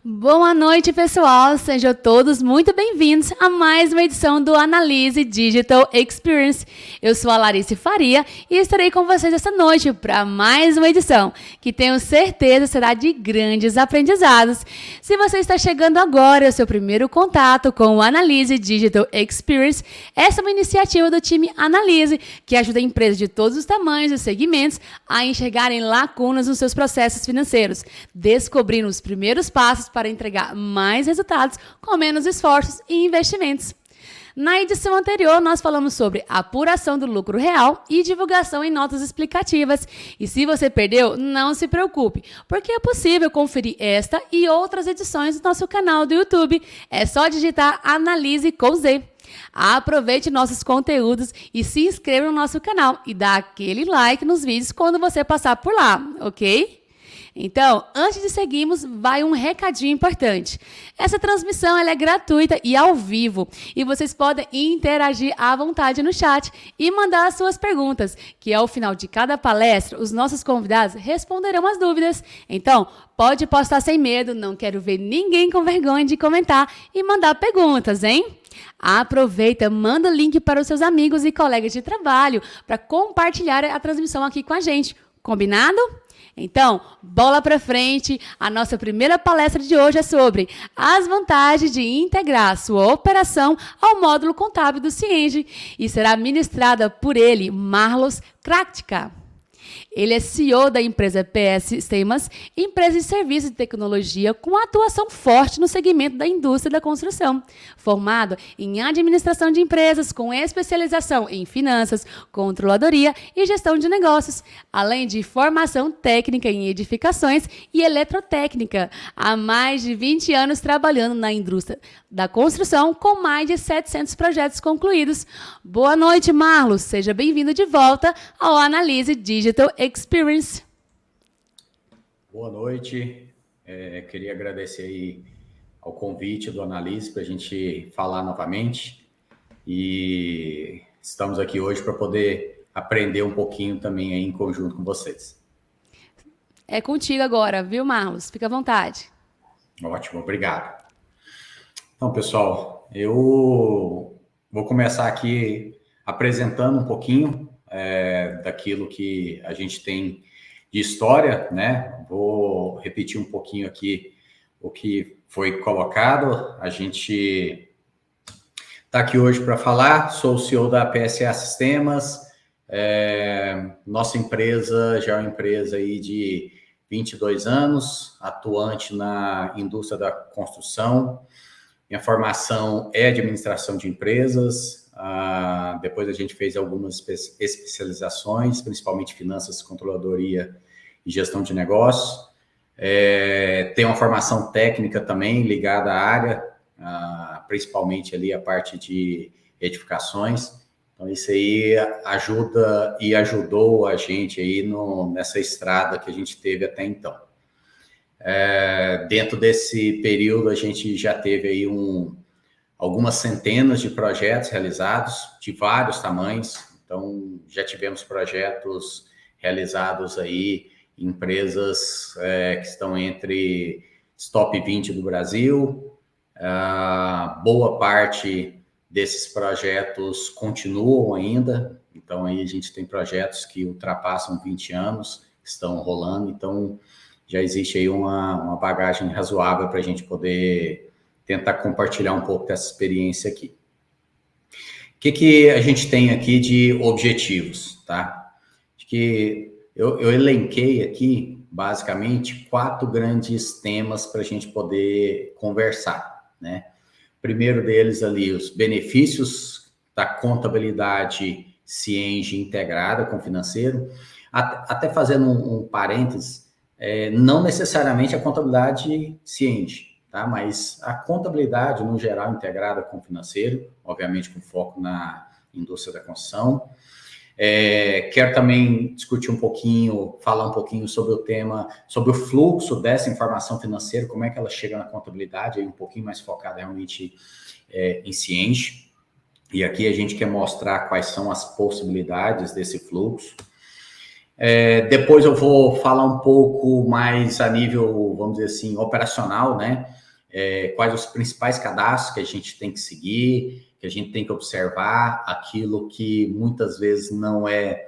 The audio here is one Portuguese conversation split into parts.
Boa noite, pessoal! Sejam todos muito bem-vindos a mais uma edição do Analyse Digital Experience. Eu sou a Larissa Faria e estarei com vocês esta noite para mais uma edição, que tenho certeza será de grandes aprendizados. Se você está chegando agora, é o seu primeiro contato com o Analyse Digital Experience, essa é uma iniciativa do time Analyse, que ajuda empresas de todos os tamanhos e segmentos a enxergarem lacunas nos seus processos financeiros, descobrindo os primeiros passos para entregar mais resultados com menos esforços e investimentos. Na edição anterior, nós falamos sobre apuração do lucro real e divulgação em notas explicativas. E se você perdeu, não se preocupe, porque é possível conferir esta e outras edições do nosso canal do YouTube. É só digitar Analyse com Z. Aproveite nossos conteúdos e se inscreva no nosso canal e dá aquele like nos vídeos quando você passar por lá, ok? Então, antes de seguirmos, vai um recadinho importante. Essa transmissão ela é gratuita e ao vivo, e vocês podem interagir à vontade no chat e mandar as suas perguntas, que ao final de cada palestra, os nossos convidados responderão as dúvidas. Então, pode postar sem medo, não quero ver ninguém com vergonha de comentar e mandar perguntas, hein? Aproveita, manda o link para os seus amigos e colegas de trabalho para compartilhar a transmissão aqui com a gente. Combinado? Então, bola para frente. A nossa primeira palestra de hoje é sobre as vantagens de integrar sua operação ao módulo contábil do Cienge e será ministrada por ele, Marlos Kraktka. Ele é CEO da empresa PS Sistemas, empresa de serviços de tecnologia com atuação forte no segmento da indústria da construção. Formado em administração de empresas com especialização em finanças, controladoria e gestão de negócios, além de formação técnica em edificações e eletrotécnica. Há mais de 20 anos trabalhando na indústria da construção com mais de 700 projetos concluídos. Boa noite, Marlos. Seja bem-vindo de volta ao Analyse Digital Experience. Boa noite. Queria agradecer aí ao convite do Analyse para a gente falar novamente. E estamos aqui hoje para poder aprender um pouquinho também aí em conjunto com vocês. É contigo agora, viu, Marlos? Fica à vontade. Ótimo, obrigado. Então, pessoal, eu vou começar aqui apresentando um pouquinho daquilo que a gente tem de história, né? Vou repetir um pouquinho aqui o que foi colocado. A gente está aqui hoje para falar. Sou o CEO da PSA Sistemas. Nossa empresa já é uma empresa aí de 22 anos, atuante na indústria da construção. Minha formação é administração de empresas. Depois a gente fez algumas especializações, principalmente finanças, controladoria e gestão de negócios. Tem uma formação técnica também ligada à área, principalmente ali a parte de edificações. Então isso aí ajuda e ajudou a gente aí nessa estrada que a gente teve até então. Dentro desse período a gente já teve aí algumas centenas de projetos realizados de vários tamanhos. Então já tivemos projetos realizados aí em empresas que estão entre os top 20 do Brasil. Boa parte desses projetos continuam ainda. Então aí a gente tem projetos que ultrapassam 20 anos, que estão rolando. Então já existe aí uma bagagem razoável para a gente poder tentar compartilhar um pouco dessa experiência aqui. O que a gente tem aqui de objetivos, tá? Acho que eu elenquei aqui, basicamente, 4 grandes temas para a gente poder conversar, né? Primeiro deles ali, os benefícios da contabilidade Cienge integrada com o financeiro. Até fazendo um parênteses, não necessariamente a contabilidade Cienge, tá? Mas a contabilidade, no geral, integrada com o financeiro, obviamente com foco na indústria da construção. Quero também discutir um pouquinho, falar um pouquinho sobre o tema, sobre o fluxo dessa informação financeira, como é que ela chega na contabilidade, aí um pouquinho mais focada realmente em Cienge. E aqui a gente quer mostrar quais são as possibilidades desse fluxo. Depois eu vou falar um pouco mais a nível, vamos dizer assim, operacional, né? Quais os principais cadastros que a gente tem que seguir, que a gente tem que observar, aquilo que muitas vezes não é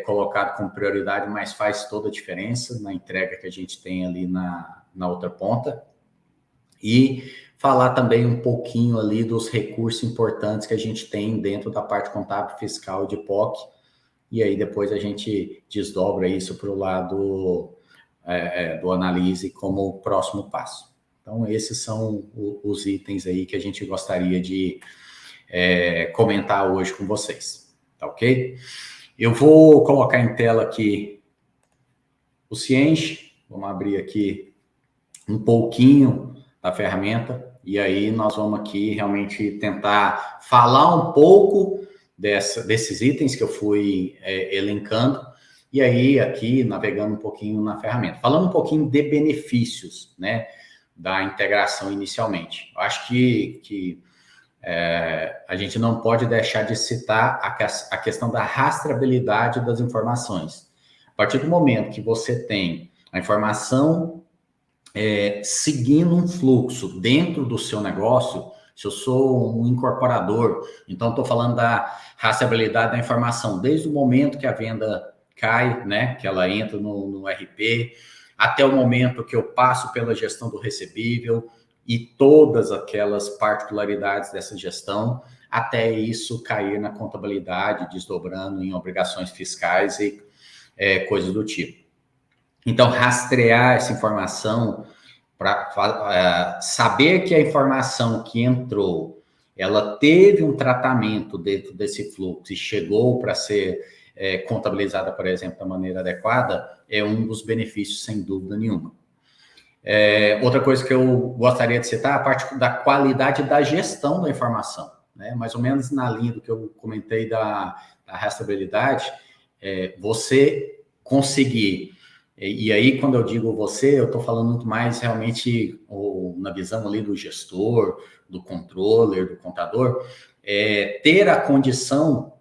colocado como prioridade, mas faz toda a diferença na entrega que a gente tem ali na outra ponta. E falar também um pouquinho ali dos recursos importantes que a gente tem dentro da parte contábil, fiscal e de POC. E aí depois a gente desdobra isso para o lado do Analyse como próximo passo. Então, esses são os itens aí que a gente gostaria de comentar hoje com vocês, tá ok? Eu vou colocar em tela aqui o Cienge, vamos abrir aqui um pouquinho da ferramenta, e aí nós vamos aqui realmente tentar falar um pouco desses itens que eu fui elencando, E aí, aqui, navegando um pouquinho na ferramenta. Falando um pouquinho de benefícios, né, da integração inicialmente. Eu acho que a gente não pode deixar de citar a questão da rastreabilidade das informações. A partir do momento que você tem a informação seguindo um fluxo dentro do seu negócio, se eu sou um incorporador, então estou falando da rastreabilidade da informação, desde o momento que a venda cai, né, que ela entra no RP, até o momento que eu passo pela gestão do recebível e todas aquelas particularidades dessa gestão, até isso cair na contabilidade, desdobrando em obrigações fiscais e coisas do tipo. Então, rastrear essa informação para saber que a informação que entrou, ela teve um tratamento dentro desse fluxo e chegou para ser contabilizada, por exemplo, da maneira adequada, é um dos benefícios, sem dúvida nenhuma. Outra coisa que eu gostaria de citar, a parte da qualidade da gestão da informação, né? Mais ou menos na linha do que eu comentei da rastreabilidade, você conseguir, e aí quando eu digo você, eu estou falando muito mais realmente na visão ali do gestor, do controller, do contador, ter a condição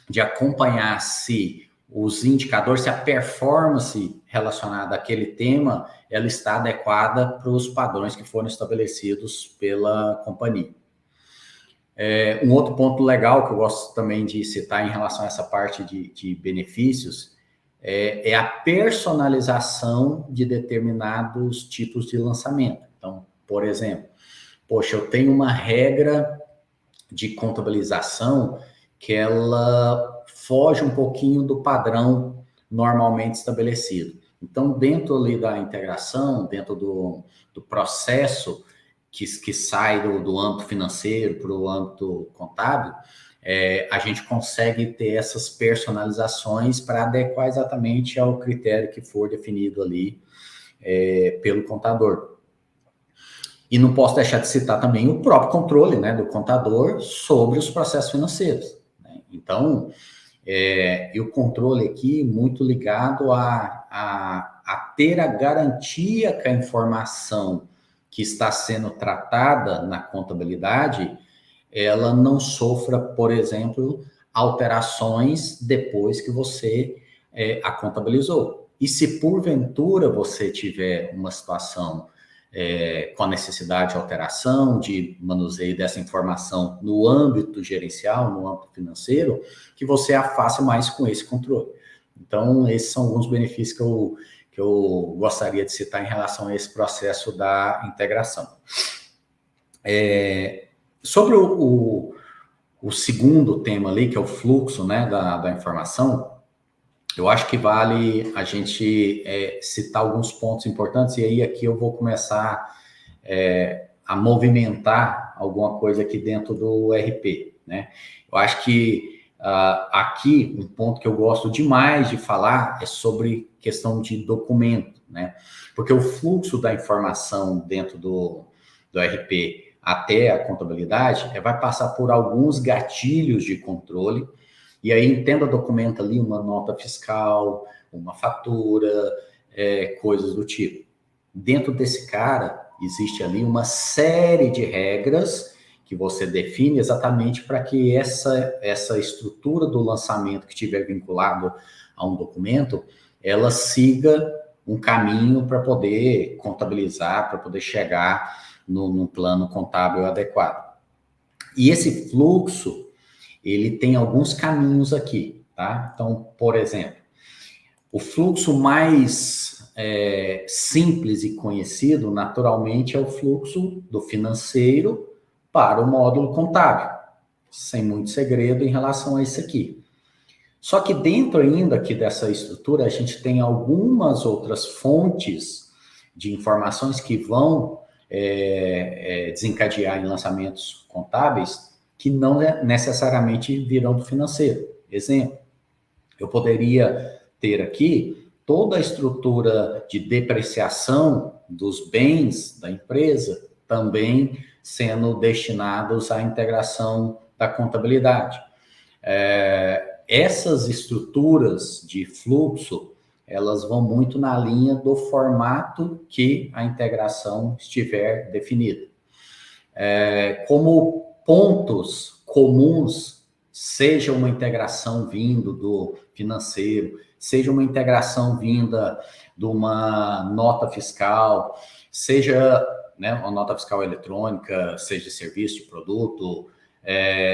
de acompanhar se os indicadores, se a performance relacionada àquele tema, ela está adequada para os padrões que foram estabelecidos pela companhia. Um outro ponto legal que eu gosto também de citar em relação a essa parte de benefícios é a personalização de determinados tipos de lançamento. Então, por exemplo, poxa, eu tenho uma regra de contabilização que ela foge um pouquinho do padrão normalmente estabelecido. Então, dentro ali da integração, dentro do processo que sai do âmbito financeiro para o âmbito contábil, a gente consegue ter essas personalizações para adequar exatamente ao critério que for definido ali pelo contador. E não posso deixar de citar também o próprio controle, né, do contador sobre os processos financeiros. Né? Então, e o controle aqui muito ligado a ter a garantia que a informação que está sendo tratada na contabilidade, ela não sofra, por exemplo, alterações depois que você a contabilizou. E se porventura você tiver uma situação com a necessidade de alteração, de manuseio dessa informação no âmbito gerencial, no âmbito financeiro, que você a faça mais com esse controle. Então, esses são alguns benefícios que eu gostaria de citar em relação a esse processo da integração. Sobre o segundo tema ali, que é o fluxo, né, da informação, eu acho que vale a gente citar alguns pontos importantes, e aí aqui eu vou começar a movimentar alguma coisa aqui dentro do RP, né? Eu acho que aqui um ponto que eu gosto demais de falar é sobre questão de documento, né? Porque o fluxo da informação dentro do RP até a contabilidade vai passar por alguns gatilhos de controle. E aí, entenda, documenta ali uma nota fiscal, uma fatura, coisas do tipo. Dentro desse cara, existe ali uma série de regras que você define exatamente para que essa estrutura do lançamento que estiver vinculado a um documento, ela siga um caminho para poder contabilizar, para poder chegar num plano contábil adequado. E esse fluxo, ele tem alguns caminhos aqui, tá? Então, por exemplo, o fluxo mais simples e conhecido, naturalmente, é o fluxo do financeiro para o módulo contábil, sem muito segredo em relação a isso aqui. Só que dentro ainda aqui dessa estrutura, a gente tem algumas outras fontes de informações que vão desencadear em lançamentos contábeis, que não necessariamente virão do financeiro. Exemplo, eu poderia ter aqui toda a estrutura de depreciação dos bens da empresa também sendo destinados à integração da contabilidade. essas estruturas de fluxo, elas vão muito na linha do formato que a integração estiver definida. Como pontos comuns, seja uma integração vindo do financeiro, seja uma integração vinda de uma nota fiscal, seja, né, uma nota fiscal eletrônica, seja de serviço, de produto,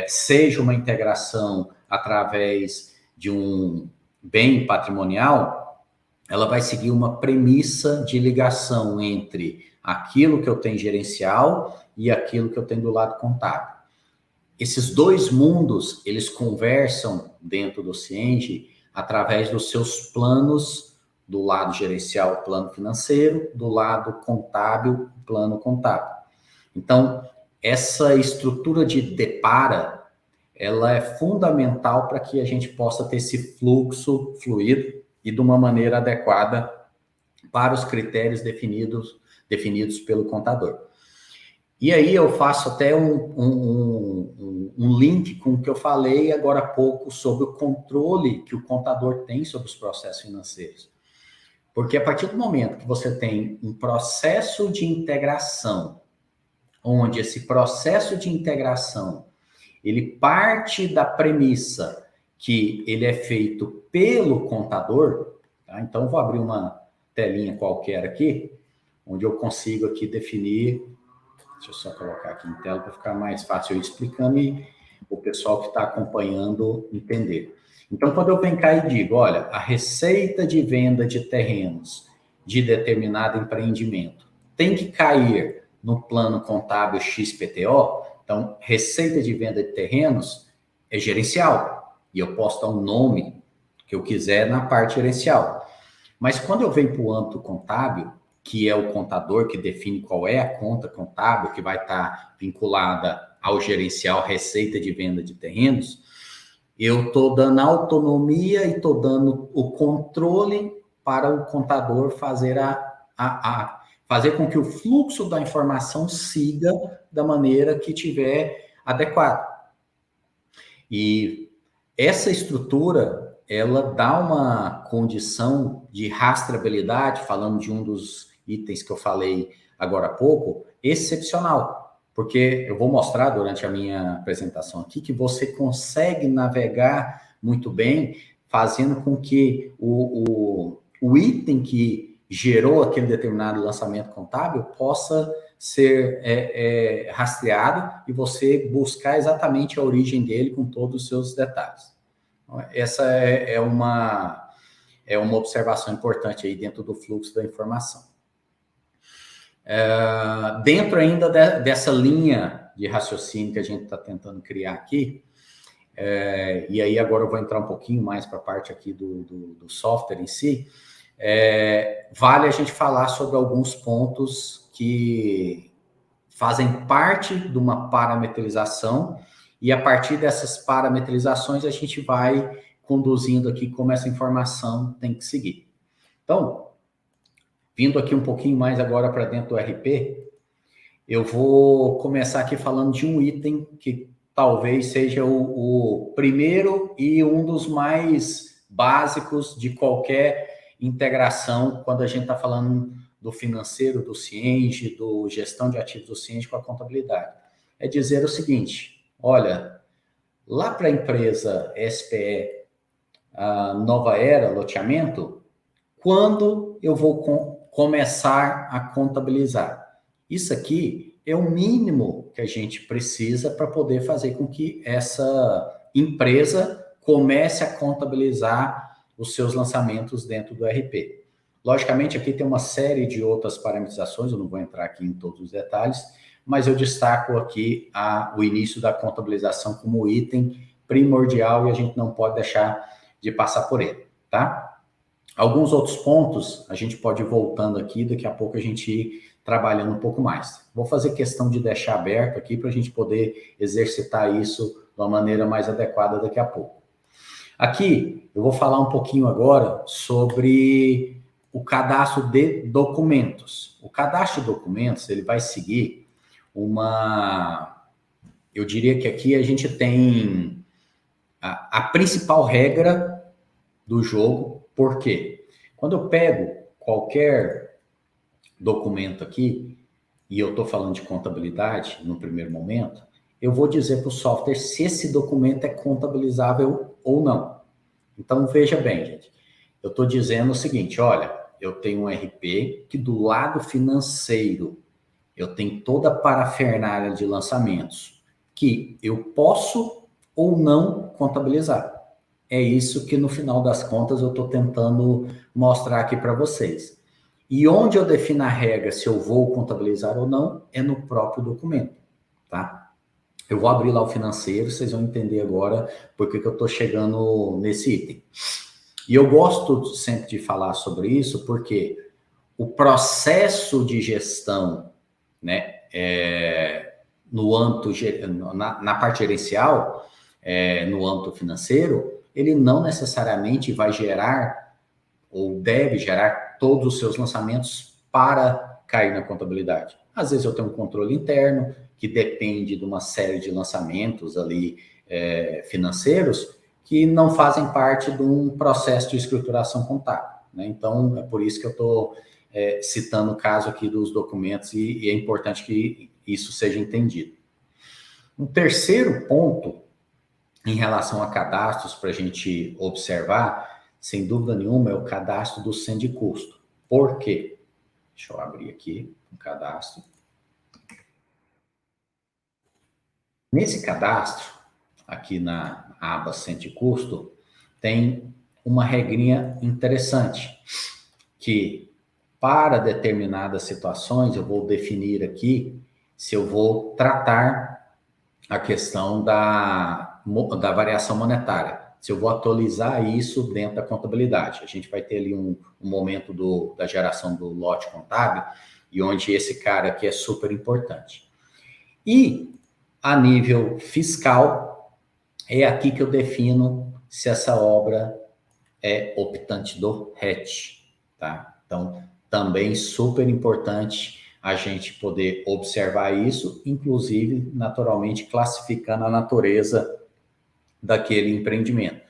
seja uma integração através de um bem patrimonial, ela vai seguir uma premissa de ligação entre aquilo que eu tenho gerencial e aquilo que eu tenho do lado contábil. Esses dois mundos, eles conversam dentro do Cienge através dos seus planos, do lado gerencial, plano financeiro, do lado contábil, plano contábil. Então, essa estrutura de depara, ela é fundamental para que a gente possa ter esse fluxo fluido e de uma maneira adequada para os critérios definidos pelo contador. E aí eu faço até um link com o que eu falei agora há pouco sobre o controle que o contador tem sobre os processos financeiros. Porque a partir do momento que você tem um processo de integração, onde esse processo de integração, ele parte da premissa que ele é feito pelo contador, tá? Então eu vou abrir uma telinha qualquer aqui, onde eu consigo aqui definir. Deixa eu só colocar aqui em tela para ficar mais fácil eu explicando e o pessoal que está acompanhando entender. Então, quando eu venho cá e digo, olha, a receita de venda de terrenos de determinado empreendimento tem que cair no plano contábil XPTO, então, receita de venda de terrenos é gerencial, e eu posso dar um nome que eu quiser na parte gerencial. Mas quando eu venho para o âmbito contábil, que é o contador que define qual é a conta contábil que vai estar vinculada ao gerencial receita de venda de terrenos, eu estou dando autonomia e estou dando o controle para o contador fazer fazer com que o fluxo da informação siga da maneira que tiver adequado. E essa estrutura, ela dá uma condição de rastreabilidade, falando de um dos itens que eu falei agora há pouco, excepcional. Porque eu vou mostrar durante a minha apresentação aqui que você consegue navegar muito bem, fazendo com que o item que gerou aquele determinado lançamento contábil possa ser rastreado e você buscar exatamente a origem dele com todos os seus detalhes. Essa é uma observação importante aí dentro do fluxo da informação. Dentro ainda dessa linha de raciocínio que a gente está tentando criar aqui, e aí agora eu vou entrar um pouquinho mais para a parte aqui do software em si, vale a gente falar sobre alguns pontos que fazem parte de uma parametrização e a partir dessas parametrizações a gente vai conduzindo aqui como essa informação tem que seguir. Então, vindo aqui um pouquinho mais agora para dentro do RP, eu vou começar aqui falando de um item que talvez seja o primeiro e um dos mais básicos de qualquer integração quando a gente está falando do financeiro, do Cienge, do gestão de ativos do Cienge com a contabilidade. É dizer o seguinte, olha, lá para a empresa SPE, a Nova Era Loteamento, quando eu vou começar a contabilizar? Isso aqui é o mínimo que a gente precisa para poder fazer com que essa empresa comece a contabilizar os seus lançamentos dentro do RP. Logicamente, aqui tem uma série de outras parametrizações, eu não vou entrar aqui em todos os detalhes, mas eu destaco aqui o início da contabilização como item primordial e a gente não pode deixar de passar por ele, tá? Alguns outros pontos a gente pode ir voltando aqui, daqui a pouco a gente ir trabalhando um pouco mais. Vou fazer questão de deixar aberto aqui para a gente poder exercitar isso de uma maneira mais adequada daqui a pouco. Aqui, eu vou falar um pouquinho agora sobre o cadastro de documentos. O cadastro de documentos, ele vai seguir eu diria que aqui a gente tem a principal regra do jogo. Por quê? Quando eu pego qualquer documento aqui, e eu estou falando de contabilidade no primeiro momento, eu vou dizer para o software se esse documento é contabilizável ou não. Então, veja bem, gente, eu estou dizendo o seguinte, olha, eu tenho um RP que do lado financeiro eu tenho toda a parafernália de lançamentos que eu posso ou não contabilizar. É isso que no final das contas eu estou tentando mostrar aqui para vocês. E onde eu defino a regra se eu vou contabilizar ou não é no próprio documento, tá? Eu vou abrir lá o financeiro, vocês vão entender agora por que eu estou chegando nesse item. E eu gosto sempre de falar sobre isso porque o processo de gestão, né, no âmbito, na parte gerencial, no âmbito financeiro, ele não necessariamente vai gerar ou deve gerar todos os seus lançamentos para cair na contabilidade. Às vezes eu tenho um controle interno que depende de uma série de lançamentos ali financeiros que não fazem parte de um processo de escrituração contábil, né? Então, é por isso que eu estou citando o caso aqui dos documentos e é importante que isso seja entendido. Um terceiro ponto em relação a cadastros para a gente observar, sem dúvida nenhuma, é o cadastro do centro de custo. Por quê? Deixa eu abrir aqui um cadastro. Nesse cadastro, aqui na aba centro de custo, tem uma regrinha interessante, que para determinadas situações eu vou definir aqui se eu vou tratar a questão da variação monetária, se eu vou atualizar isso dentro da contabilidade. A gente vai ter ali um momento da geração do lote contábil, e onde esse cara aqui é super importante. E a nível fiscal, é aqui que eu defino se essa obra é optante do RET, tá? Então, também super importante a gente poder observar isso, inclusive, naturalmente, classificando a natureza daquele empreendimento.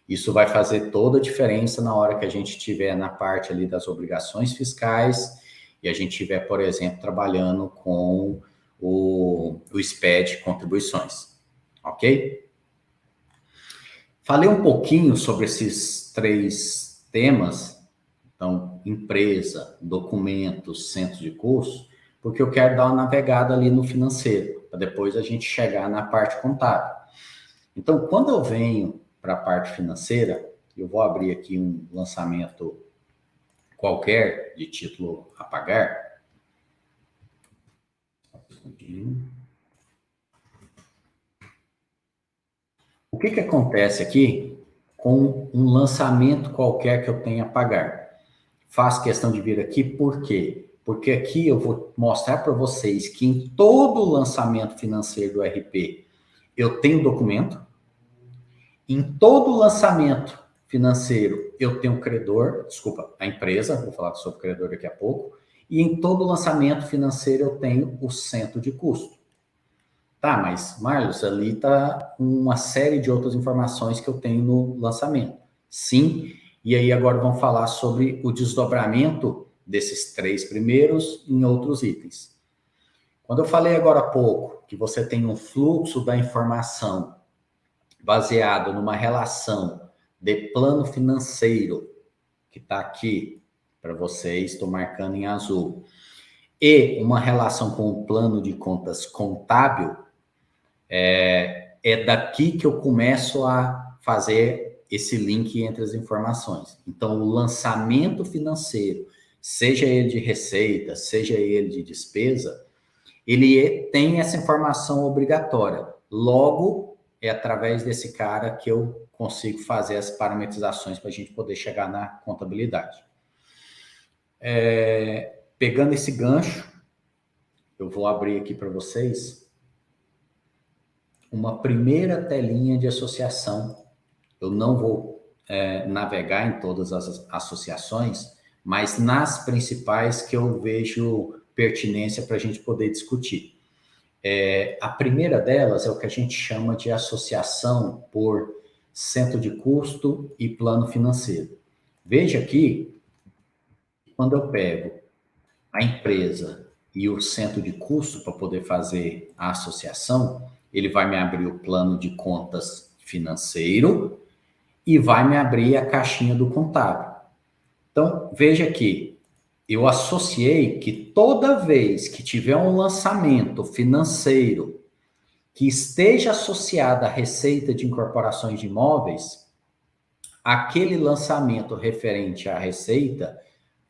Isso vai fazer toda a diferença na hora que a gente estiver na parte ali das obrigações fiscais e a gente estiver, por exemplo, trabalhando com o SPED contribuições, ok? Falei um pouquinho sobre esses 3 temas, então, empresa, documentos, centro de custo, porque eu quero dar uma navegada ali no financeiro, para depois a gente chegar na parte contábil. Então, quando eu venho para a parte financeira, eu vou abrir aqui um lançamento qualquer de título a pagar. O que acontece aqui com um lançamento qualquer que eu tenha a pagar? Faço questão de vir aqui, por quê? Porque aqui eu vou mostrar para vocês que em todo lançamento financeiro do RP, eu tenho documento. Em todo lançamento financeiro, eu tenho credor, desculpa, a empresa, vou falar sobre o credor daqui a pouco. E em todo lançamento financeiro, eu tenho o centro de custo. Tá, mas, Marlos, ali está uma série de outras informações que eu tenho no lançamento. Sim, e aí agora vamos falar sobre o desdobramento desses 3 primeiros em outros itens. Quando eu falei agora há pouco que você tem um fluxo da informação baseado numa relação de plano financeiro, que está aqui para vocês, estou marcando em azul, e uma relação com o plano de contas contábil, é daqui que eu começo a fazer esse link entre as informações. Então, o lançamento financeiro, seja ele de receita, seja ele de despesa, ele tem essa informação obrigatória. Logo, é através desse cara que eu consigo fazer as parametrizações para a gente poder chegar na contabilidade. Pegando esse gancho, eu vou abrir aqui para vocês uma primeira telinha de associação. Eu não vou navegar em todas as associações, mas nas principais que eu vejo pertinência para a gente poder discutir. A primeira delas é o que a gente chama de associação por centro de custo e plano financeiro. Veja aqui, quando eu pego a empresa e o centro de custo para poder fazer a associação, ele vai me abrir o plano de contas financeiro e vai me abrir a caixinha do contábil. Então, veja aqui, eu associei que toda vez que tiver um lançamento financeiro que esteja associado à receita de incorporações de imóveis, aquele lançamento referente à receita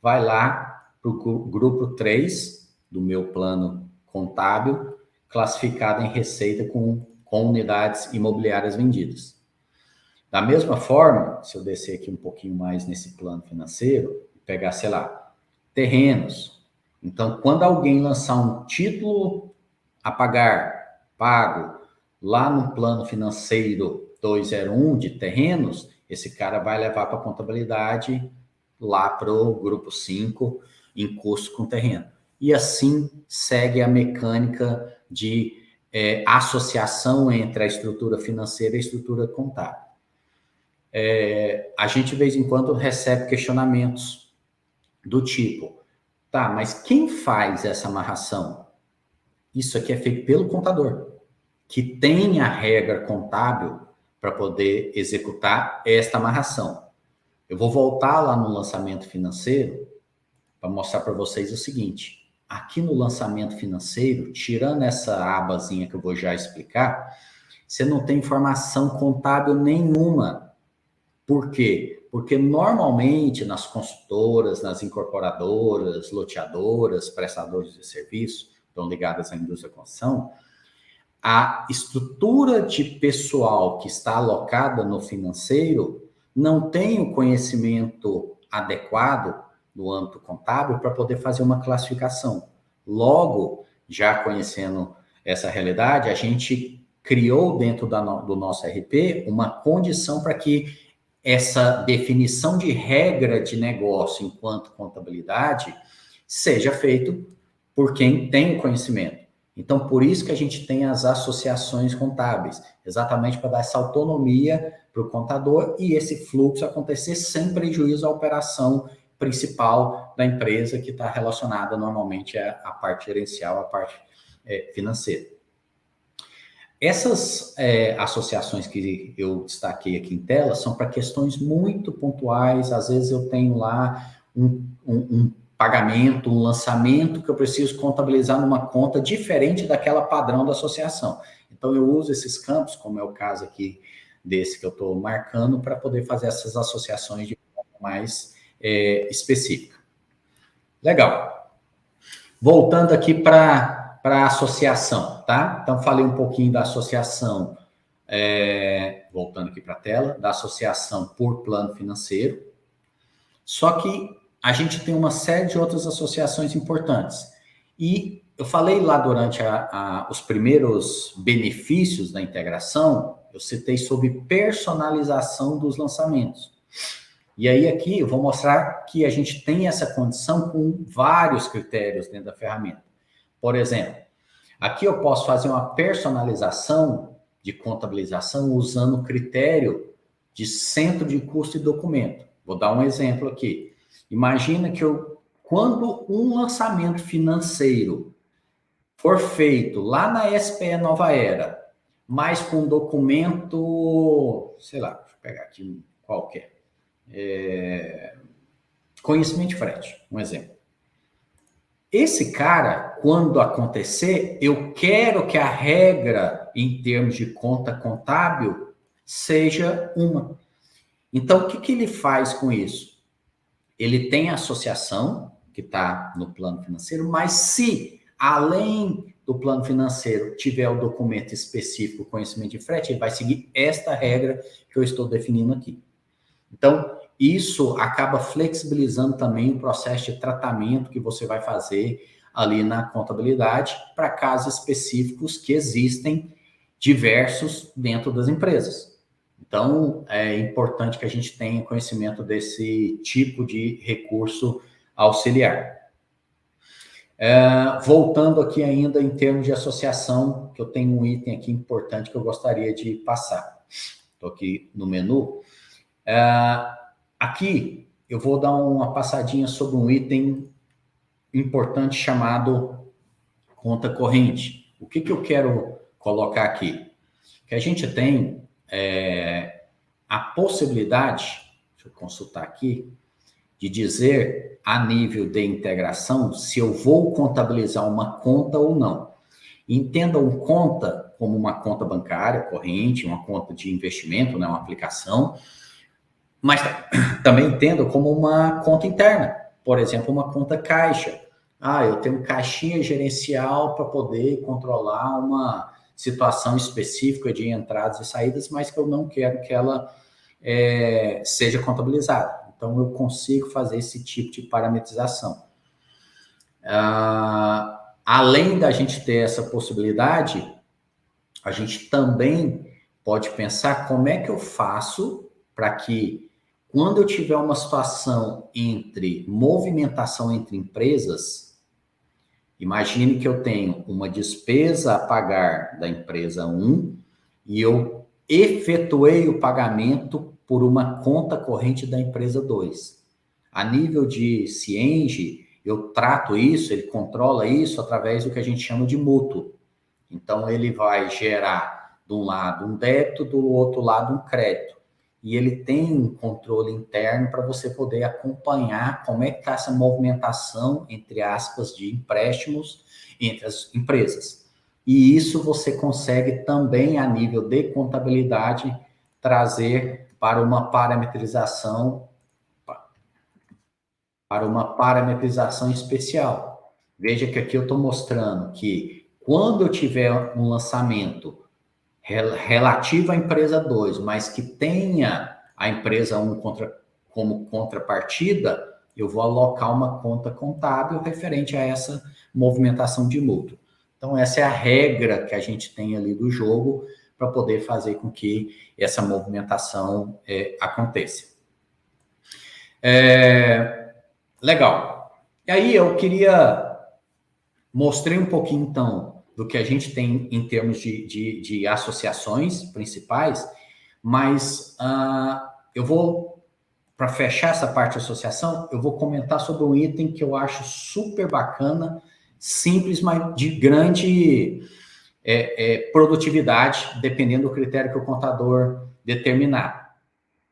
vai lá para o grupo 3 do meu plano contábil, classificado em receita com unidades imobiliárias vendidas. Da mesma forma, se eu descer aqui um pouquinho mais nesse plano financeiro, pegar, sei lá, terrenos. Então, quando alguém lançar um título a pagar, pago, lá no plano financeiro 201 de terrenos, esse cara vai levar para a contabilidade lá para o grupo 5, em custo com terreno. E assim segue a mecânica de associação entre a estrutura financeira e a estrutura contábil. A gente, de vez em quando, recebe questionamentos do tipo, tá, mas quem faz essa amarração? Isso aqui é feito pelo contador, que tem a regra contábil para poder executar esta amarração. Eu vou voltar lá no lançamento financeiro para mostrar para vocês o seguinte. Aqui no lançamento financeiro, tirando essa abazinha que eu vou já explicar, você não tem informação contábil nenhuma. Por quê? Porque normalmente nas consultoras, nas incorporadoras, loteadoras, prestadores de serviço, estão ligadas à indústria da construção, a estrutura de pessoal que está alocada no financeiro não tem o conhecimento adequado no âmbito contábil para poder fazer uma classificação. Logo, já conhecendo essa realidade, a gente criou dentro do nosso RP uma condição para que essa definição de regra de negócio enquanto contabilidade seja feito por quem tem o conhecimento. Então, por isso que a gente tem as associações contábeis, exatamente para dar essa autonomia para o contador e esse fluxo acontecer sem prejuízo à operação principal da empresa, que está relacionada normalmente à parte gerencial, à parte financeira. Essas associações que eu destaquei aqui em tela são para questões muito pontuais. Às vezes eu tenho lá um pagamento, um lançamento que eu preciso contabilizar numa conta diferente daquela padrão da associação. Então eu uso esses campos, como é o caso aqui desse que eu estou marcando, para poder fazer essas associações de forma mais específica. Legal. Voltando aqui para a associação, tá? Então, falei um pouquinho da associação, voltando aqui para a tela, da associação por plano financeiro. Só que a gente tem uma série de outras associações importantes. E eu falei lá durante os primeiros benefícios da integração, eu citei sobre personalização dos lançamentos. E aí aqui eu vou mostrar que a gente tem essa condição com vários critérios dentro da ferramenta. Por exemplo, aqui eu posso fazer uma personalização de contabilização usando o critério de centro de custo e documento. Vou dar um exemplo aqui. Imagina que quando um lançamento financeiro for feito lá na SPE Nova Era, mas com um documento, sei lá, deixa eu pegar aqui qualquer, conhecimento de frete, um exemplo. Esse cara, quando acontecer, eu quero que a regra em termos de conta contábil seja uma. Então, o que ele faz com isso? Ele tem a associação, que está no plano financeiro, mas se, além do plano financeiro, tiver o documento específico, conhecimento de frete, ele vai seguir esta regra que eu estou definindo aqui. Então, isso acaba flexibilizando também o processo de tratamento que você vai fazer ali na contabilidade para casos específicos que existem diversos dentro das empresas. Então, é importante que a gente tenha conhecimento desse tipo de recurso auxiliar. Voltando aqui ainda em termos de associação, que eu tenho um item aqui importante que eu gostaria de passar. estou aqui no menu. Aqui eu vou dar uma passadinha sobre um item importante chamado conta corrente. O que eu quero colocar aqui? Que a gente tem a possibilidade, deixa eu consultar aqui, de dizer a nível de integração se eu vou contabilizar uma conta ou não. Entendam conta como uma conta bancária corrente, uma conta de investimento, né, uma aplicação, mas também entendam como uma conta interna, por exemplo, uma conta caixa. Eu tenho caixinha gerencial para poder controlar uma situação específica de entradas e saídas, mas que eu não quero que ela seja contabilizada. Então, eu consigo fazer esse tipo de parametrização. Além da gente ter essa possibilidade, a gente também pode pensar como é que eu faço para que, quando eu tiver uma situação entre movimentação entre empresas, imagine que eu tenho uma despesa a pagar da empresa 1 e eu efetuei o pagamento por uma conta corrente da empresa 2. A nível de Cienge, eu trato isso, ele controla isso através do que a gente chama de mútuo. Então, ele vai gerar, de um lado, um débito, do outro lado, um crédito. E ele tem um controle interno para você poder acompanhar como é que está essa movimentação, entre aspas, de empréstimos entre as empresas. E isso você consegue também, a nível de contabilidade, trazer para uma parametrização especial. Veja que aqui eu estou mostrando que quando eu tiver um lançamento relativo à empresa 2, mas que tenha a empresa 1 como contrapartida, eu vou alocar uma conta contábil referente a essa movimentação de mútuo. Então, essa é a regra que a gente tem ali do jogo para poder fazer com que essa movimentação aconteça. Legal. E aí eu queria mostrar um pouquinho, então, do que a gente tem em termos de associações principais, mas eu vou, para fechar essa parte de associação, eu vou comentar sobre um item que eu acho super bacana, simples, mas de grande produtividade, dependendo do critério que o contador determinar.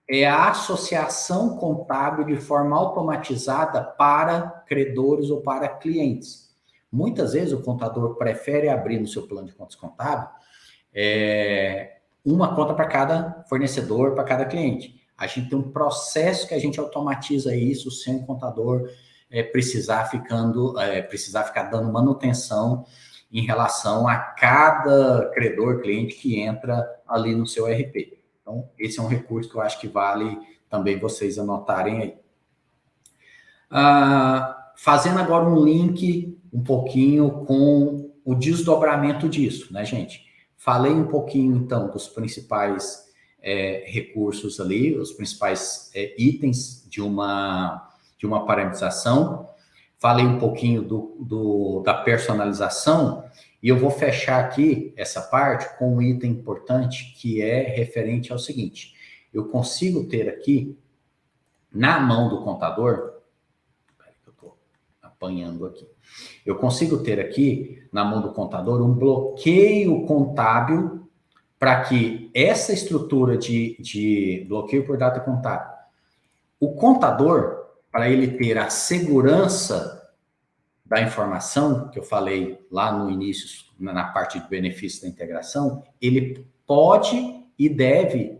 É a associação contábil de forma automatizada para credores ou para clientes. Muitas vezes o contador prefere abrir no seu plano de contas contábil uma conta para cada fornecedor, para cada cliente. A gente tem um processo que a gente automatiza isso sem o contador precisar ficar dando manutenção em relação a cada credor, cliente que entra ali no seu RP. Então, esse é um recurso que eu acho que vale também vocês anotarem aí. Fazendo agora um link um pouquinho com o desdobramento disso, né, gente? Falei um pouquinho, então, dos principais recursos ali, os principais itens de uma parametrização. Falei um pouquinho da personalização e eu vou fechar aqui essa parte com um item importante que é referente ao seguinte. Eu consigo ter aqui, na mão do contador, eu estou apanhando aqui, eu consigo ter aqui, na mão do contador, um bloqueio contábil para que essa estrutura de bloqueio por data contábil, o contador, para ele ter a segurança da informação, que eu falei lá no início, na parte de benefícios da integração, ele pode e deve,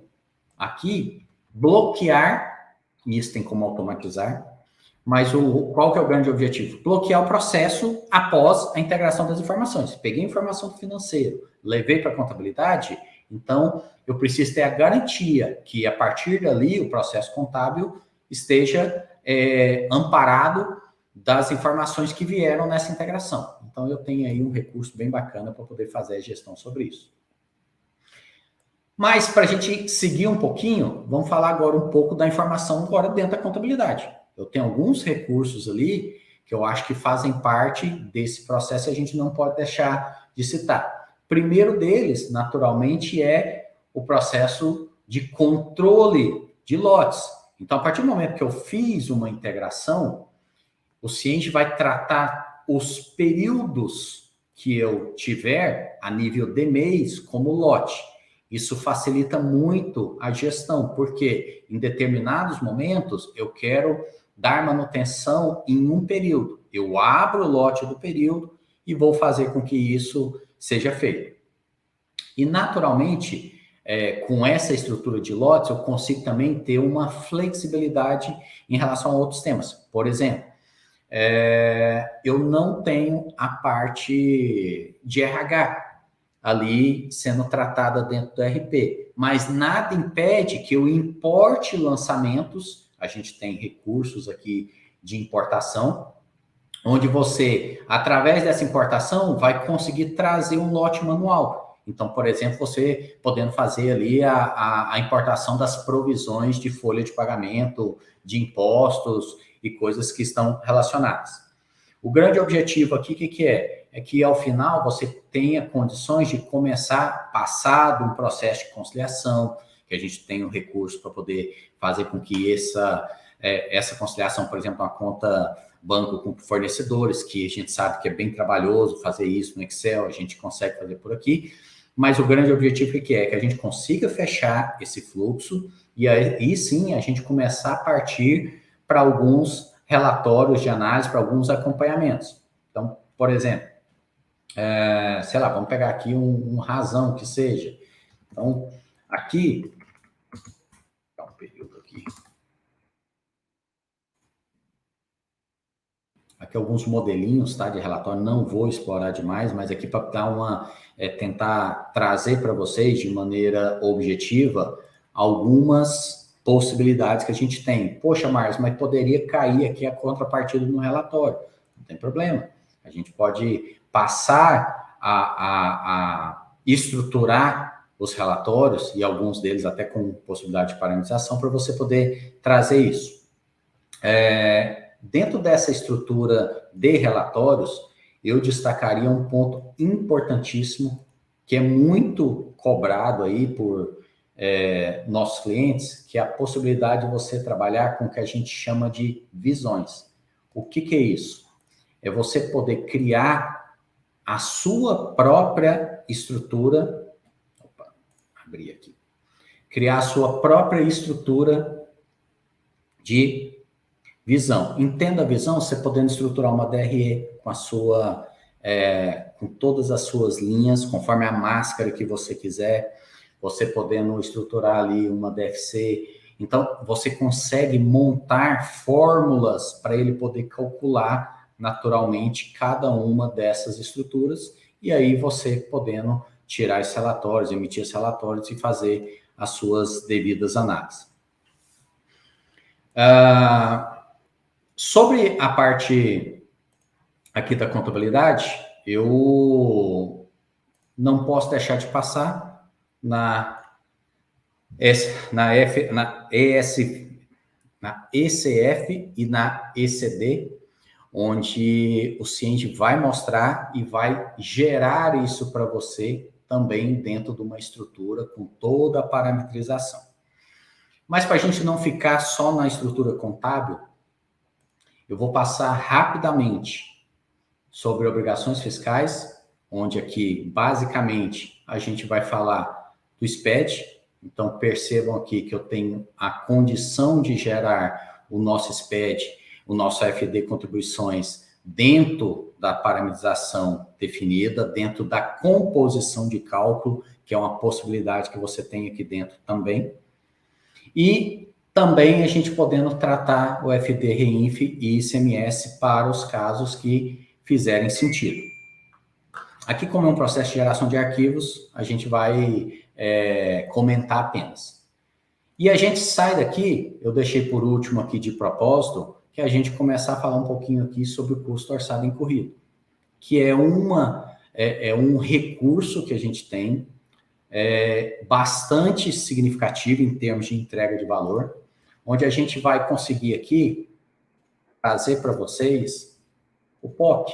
aqui, bloquear, e isso tem como automatizar, mas qual que é o grande objetivo? Bloquear o processo após a integração das informações. Peguei a informação do financeiro, levei para a contabilidade, então eu preciso ter a garantia que, a partir dali, o processo contábil esteja amparado das informações que vieram nessa integração. Então, eu tenho aí um recurso bem bacana para poder fazer a gestão sobre isso. Mas, para a gente seguir um pouquinho, vamos falar agora um pouco da informação agora dentro da contabilidade. Eu tenho alguns recursos ali que eu acho que fazem parte desse processo e a gente não pode deixar de citar. Primeiro deles, naturalmente, é o processo de controle de lotes. Então, a partir do momento que eu fiz uma integração, o Cienge vai tratar os períodos que eu tiver a nível de mês como lote. Isso facilita muito a gestão, porque em determinados momentos eu quero dar manutenção em um período. Eu abro o lote do período e vou fazer com que isso seja feito. E, naturalmente, com essa estrutura de lotes, eu consigo também ter uma flexibilidade em relação a outros temas. Por exemplo, eu não tenho a parte de RH ali sendo tratada dentro do RP, mas nada impede que eu importe lançamentos. A gente tem recursos aqui de importação, onde você, através dessa importação, vai conseguir trazer um lote manual. Então, por exemplo, você podendo fazer ali a importação das provisões de folha de pagamento, de impostos e coisas que estão relacionadas. O grande objetivo aqui, o que é? É que, ao final, você tenha condições de começar, passado um processo de conciliação, que a gente tenha um recurso para poder fazer com que essa conciliação, por exemplo, uma conta banco com fornecedores, que a gente sabe que é bem trabalhoso fazer isso no Excel, a gente consegue fazer por aqui, mas o grande objetivo é que a gente consiga fechar esse fluxo e aí sim a gente começar a partir para alguns relatórios de análise, para alguns acompanhamentos. Então, por exemplo, sei lá, vamos pegar aqui um razão que seja. Então, aqui, dá um período aqui. Aqui alguns modelinhos, tá, de relatório, não vou explorar demais, mas aqui para dar tentar trazer para vocês de maneira objetiva algumas possibilidades que a gente tem. Poxa, Marcos, mas poderia cair aqui a contrapartida no relatório. Não tem problema. A gente pode passar a estruturar os relatórios, e alguns deles até com possibilidade de parametrização, para você poder trazer isso. Dentro dessa estrutura de relatórios, eu destacaria um ponto importantíssimo, que é muito cobrado aí por nossos clientes, que é a possibilidade de você trabalhar com o que a gente chama de visões. O que é isso? É você poder criar a sua própria estrutura. Opa, abri aqui. Criar a sua própria estrutura de visão. Entenda a visão, você podendo estruturar uma DRE com com todas as suas linhas, conforme a máscara que você quiser, você podendo estruturar ali uma DFC. Então, você consegue montar fórmulas para ele poder calcular naturalmente cada uma dessas estruturas, e aí você podendo tirar esses relatórios, emitir esses relatórios e fazer as suas devidas análises. Sobre a parte aqui da contabilidade, eu não posso deixar de passar na ECF e na ECD, onde o Cienge vai mostrar e vai gerar isso para você também dentro de uma estrutura com toda a parametrização. Mas para a gente não ficar só na estrutura contábil, eu vou passar rapidamente sobre obrigações fiscais, onde aqui, basicamente, a gente vai falar do SPED. Então, percebam aqui que eu tenho a condição de gerar o nosso SPED, o nosso FD contribuições, dentro da parametrização definida, dentro da composição de cálculo, que é uma possibilidade que você tem aqui dentro também. E também a gente podendo tratar o FD, REINF e ICMS para os casos que fizerem sentido. Aqui, como é um processo de geração de arquivos, a gente vai comentar apenas. E a gente sai daqui, eu deixei por último aqui de propósito, que a gente começar a falar um pouquinho aqui sobre o custo orçado incorrido, que é um recurso que a gente tem, bastante significativo em termos de entrega de valor, onde a gente vai conseguir aqui trazer para vocês o POC.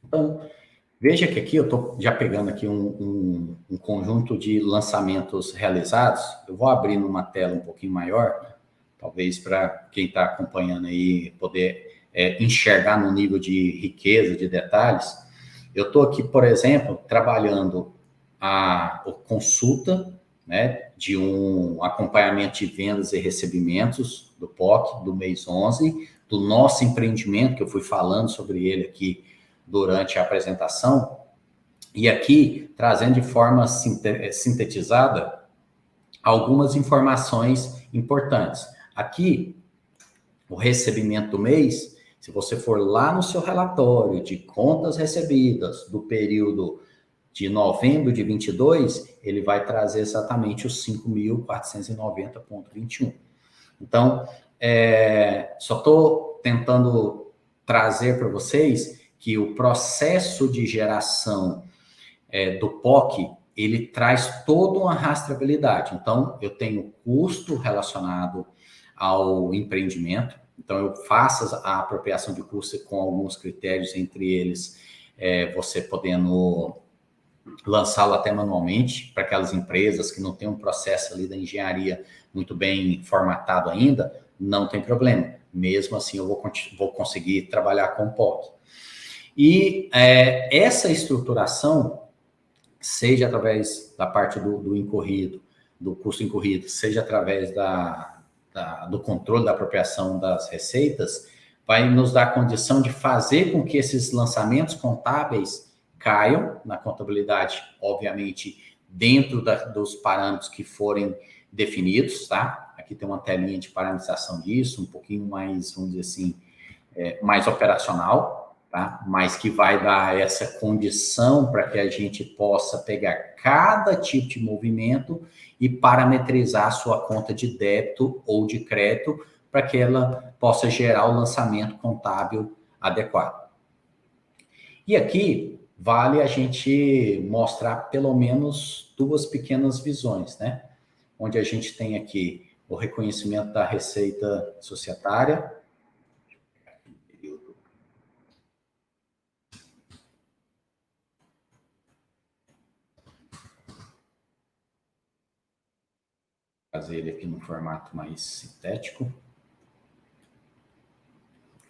Então, Veja que aqui eu estou já pegando aqui um conjunto de lançamentos realizados. Eu vou abrir numa tela um pouquinho maior, talvez para quem está acompanhando aí poder enxergar no nível de riqueza, de detalhes. Eu estou aqui, por exemplo, trabalhando a consulta, né, de um acompanhamento de vendas e recebimentos do POC do mês 11, do nosso empreendimento, que eu fui falando sobre ele aqui durante a apresentação, e aqui trazendo de forma sintetizada algumas informações importantes. Aqui, o recebimento do mês, se você for lá no seu relatório de contas recebidas do período de novembro de 22, ele vai trazer exatamente os 5.490,21. Então, só estou tentando trazer para vocês que o processo de geração do POC, ele traz toda uma rastreabilidade. Então, eu tenho custo relacionado ao empreendimento, então eu faço a apropriação de custo com alguns critérios, entre eles, você podendo lançá-lo até manualmente, para aquelas empresas que não têm um processo ali da engenharia muito bem formatado ainda, não tem problema. Mesmo assim, eu vou conseguir trabalhar com o POC. E essa estruturação, seja através da parte do incorrido, do custo incorrido, seja através do controle da apropriação das receitas, vai nos dar a condição de fazer com que esses lançamentos contábeis caiam na contabilidade, obviamente, dentro dos parâmetros que forem definidos, tá? Aqui tem uma telinha de parametrização disso, um pouquinho mais, vamos dizer assim, mais operacional, tá? Mas que vai dar essa condição para que a gente possa pegar cada tipo de movimento e parametrizar a sua conta de débito ou de crédito para que ela possa gerar o lançamento contábil adequado. E aqui vale a gente mostrar pelo menos duas pequenas visões, né? Onde a gente tem aqui o reconhecimento da receita societária. Fazer ele aqui no formato mais sintético.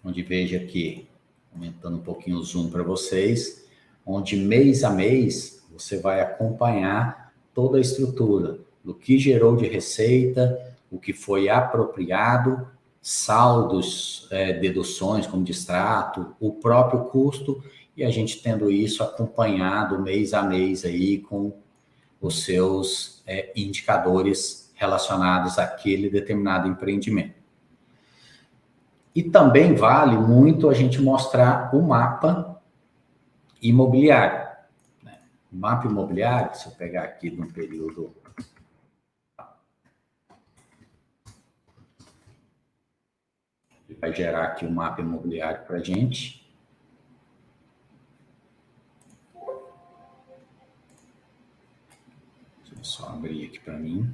Onde veja aqui, aumentando um pouquinho o zoom para vocês, onde mês a mês você vai acompanhar toda a estrutura do que gerou de receita, o que foi apropriado, saldos, deduções como distrato, o próprio custo, e a gente tendo isso acompanhado mês a mês aí com os seus indicadores relacionados àquele determinado empreendimento. E também vale muito a gente mostrar o mapa imobiliário. Né? O mapa imobiliário, se eu pegar aqui no período... Ele vai gerar aqui o mapa imobiliário para a gente. Deixa eu só abrir aqui para mim.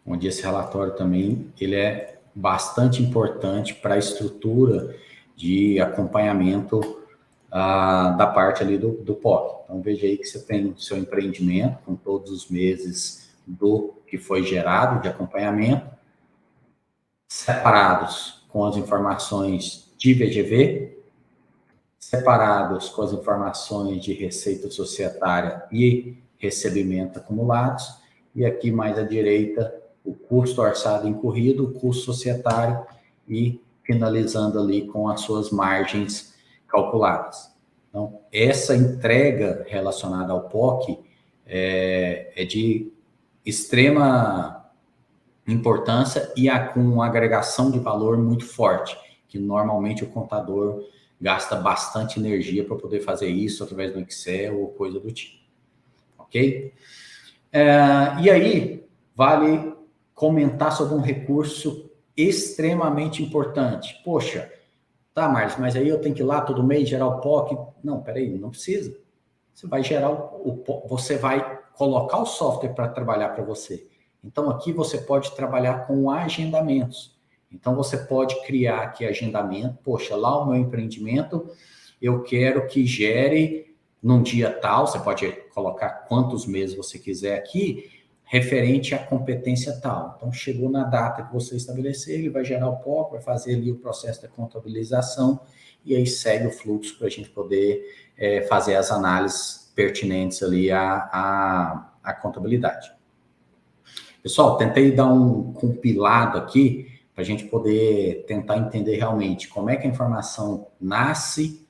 Onde esse relatório também ele é bastante importante para a estrutura de acompanhamento da parte ali do POC. Então, veja aí que você tem o seu empreendimento com todos os meses do que foi gerado de acompanhamento, separados com as informações de VGV, separados com as informações de receita societária e recebimento acumulados, e aqui mais à direita, o custo orçado incorrido, o custo societário e finalizando ali com as suas margens calculadas. Então, essa entrega relacionada ao POC é de extrema importância e com uma agregação de valor muito forte, que normalmente o contador gasta bastante energia para poder fazer isso através do Excel ou coisa do tipo. Ok? E aí, vale comentar sobre um recurso extremamente importante. Poxa, tá, Marcos, mas aí eu tenho que ir lá todo mês gerar o POC? Não, peraí, não precisa. Você vai gerar você vai colocar o software para trabalhar para você. Então, aqui você pode trabalhar com agendamentos. Então, você pode criar aqui agendamento. Poxa, lá o meu empreendimento, eu quero que gere num dia tal, você pode colocar quantos meses você quiser aqui, referente à competência tal. Então, chegou na data que você estabelecer, ele vai gerar o POC, vai fazer ali o processo da contabilização, e aí segue o fluxo para a gente poder fazer as análises pertinentes ali à contabilidade. Pessoal, tentei dar um compilado aqui para a gente poder tentar entender realmente como é que a informação nasce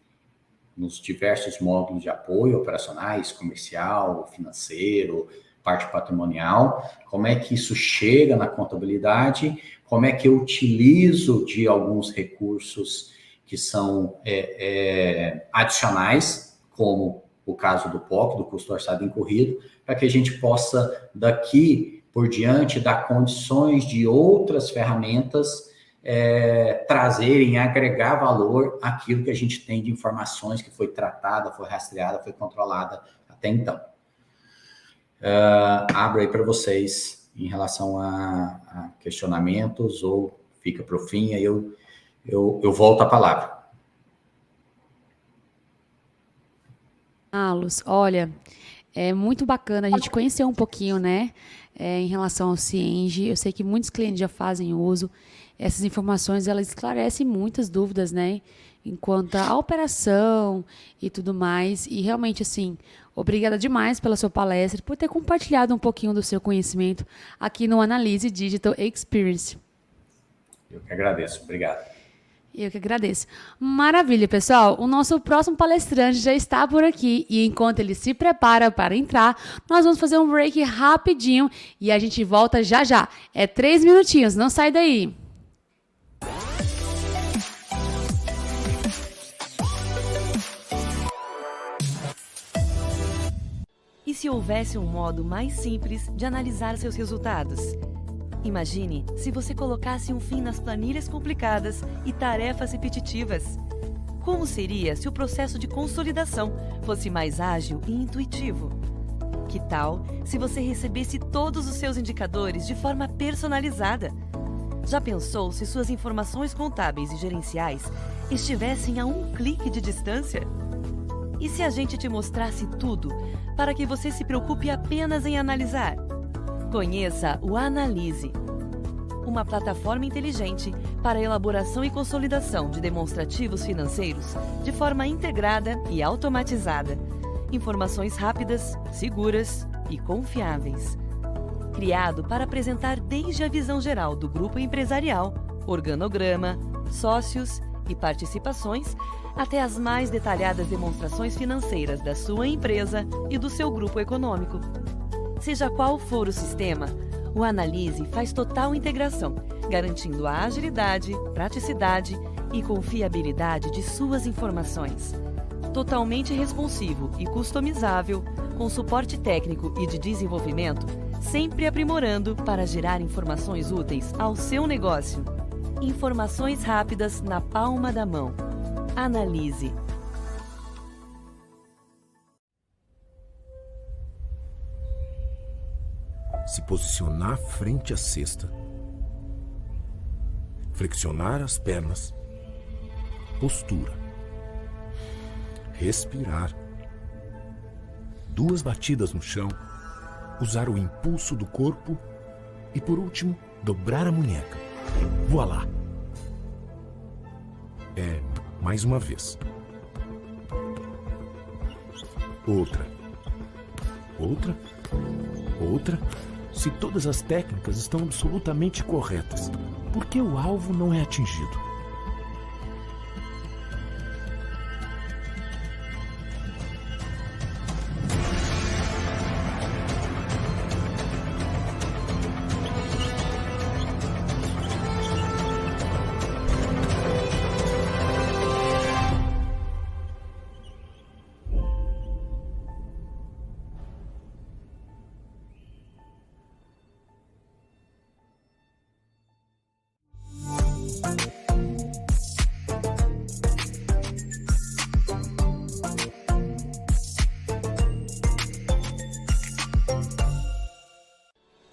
nos diversos módulos de apoio operacionais, comercial, financeiro, parte patrimonial, como é que isso chega na contabilidade, como é que eu utilizo de alguns recursos que são adicionais, como o caso do POC, do custo orçado incorrido, para que a gente possa, daqui por diante, dar condições de outras ferramentas trazerem, agregar valor àquilo que a gente tem de informações que foi tratada, foi rastreada, foi controlada até então. Abro aí para vocês em relação a questionamentos, ou fica para o fim, aí eu volto a palavra. Carlos, olha, é muito bacana a gente conhecer um pouquinho, né, em relação ao Cienge. Eu sei que muitos clientes já fazem uso. Essas informações, elas esclarecem muitas dúvidas, né, enquanto à operação e tudo mais. E realmente, assim, obrigada demais pela sua palestra, por ter compartilhado um pouquinho do seu conhecimento aqui no Analyse Digital Experience. Eu que agradeço, obrigado. Eu que agradeço. Maravilha, pessoal. O nosso próximo palestrante já está por aqui e enquanto ele se prepara para entrar, nós vamos fazer um break rapidinho e a gente volta já já. É 3 minutinhos, não sai daí. E se houvesse um modo mais simples de analisar seus resultados? Imagine se você colocasse um fim nas planilhas complicadas e tarefas repetitivas. Como seria se o processo de consolidação fosse mais ágil e intuitivo? Que tal se você recebesse todos os seus indicadores de forma personalizada? Já pensou se suas informações contábeis e gerenciais estivessem a um clique de distância? E se a gente te mostrasse tudo para que você se preocupe apenas em analisar? Conheça o Analyse, uma plataforma inteligente para a elaboração e consolidação de demonstrativos financeiros de forma integrada e automatizada. Informações rápidas, seguras e confiáveis. Criado para apresentar desde a visão geral do grupo empresarial, organograma, sócios e participações, até as mais detalhadas demonstrações financeiras da sua empresa e do seu grupo econômico. Seja qual for o sistema, o Analyse faz total integração, garantindo a agilidade, praticidade e confiabilidade de suas informações. Totalmente responsivo e customizável, com suporte técnico e de desenvolvimento, sempre aprimorando para gerar informações úteis ao seu negócio. Informações rápidas na palma da mão. Analyse. Se posicionar frente à cesta. Flexionar as pernas. Postura. Respirar. 2 batidas no chão. Usar o impulso do corpo. E por último, dobrar a munheca. Voilá. Mais uma vez. Outra. Outra. Outra. Se todas as técnicas estão absolutamente corretas, por que o alvo não é atingido?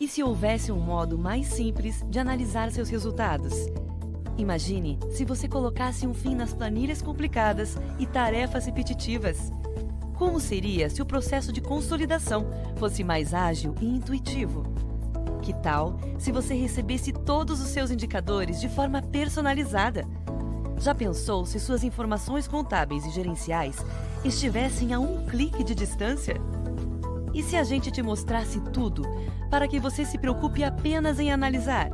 E se houvesse um modo mais simples de analisar seus resultados? Imagine se você colocasse um fim nas planilhas complicadas e tarefas repetitivas. Como seria se o processo de consolidação fosse mais ágil e intuitivo? Que tal se você recebesse todos os seus indicadores de forma personalizada? Já pensou se suas informações contábeis e gerenciais estivessem a um clique de distância? E se a gente te mostrasse tudo para que você se preocupe apenas em analisar?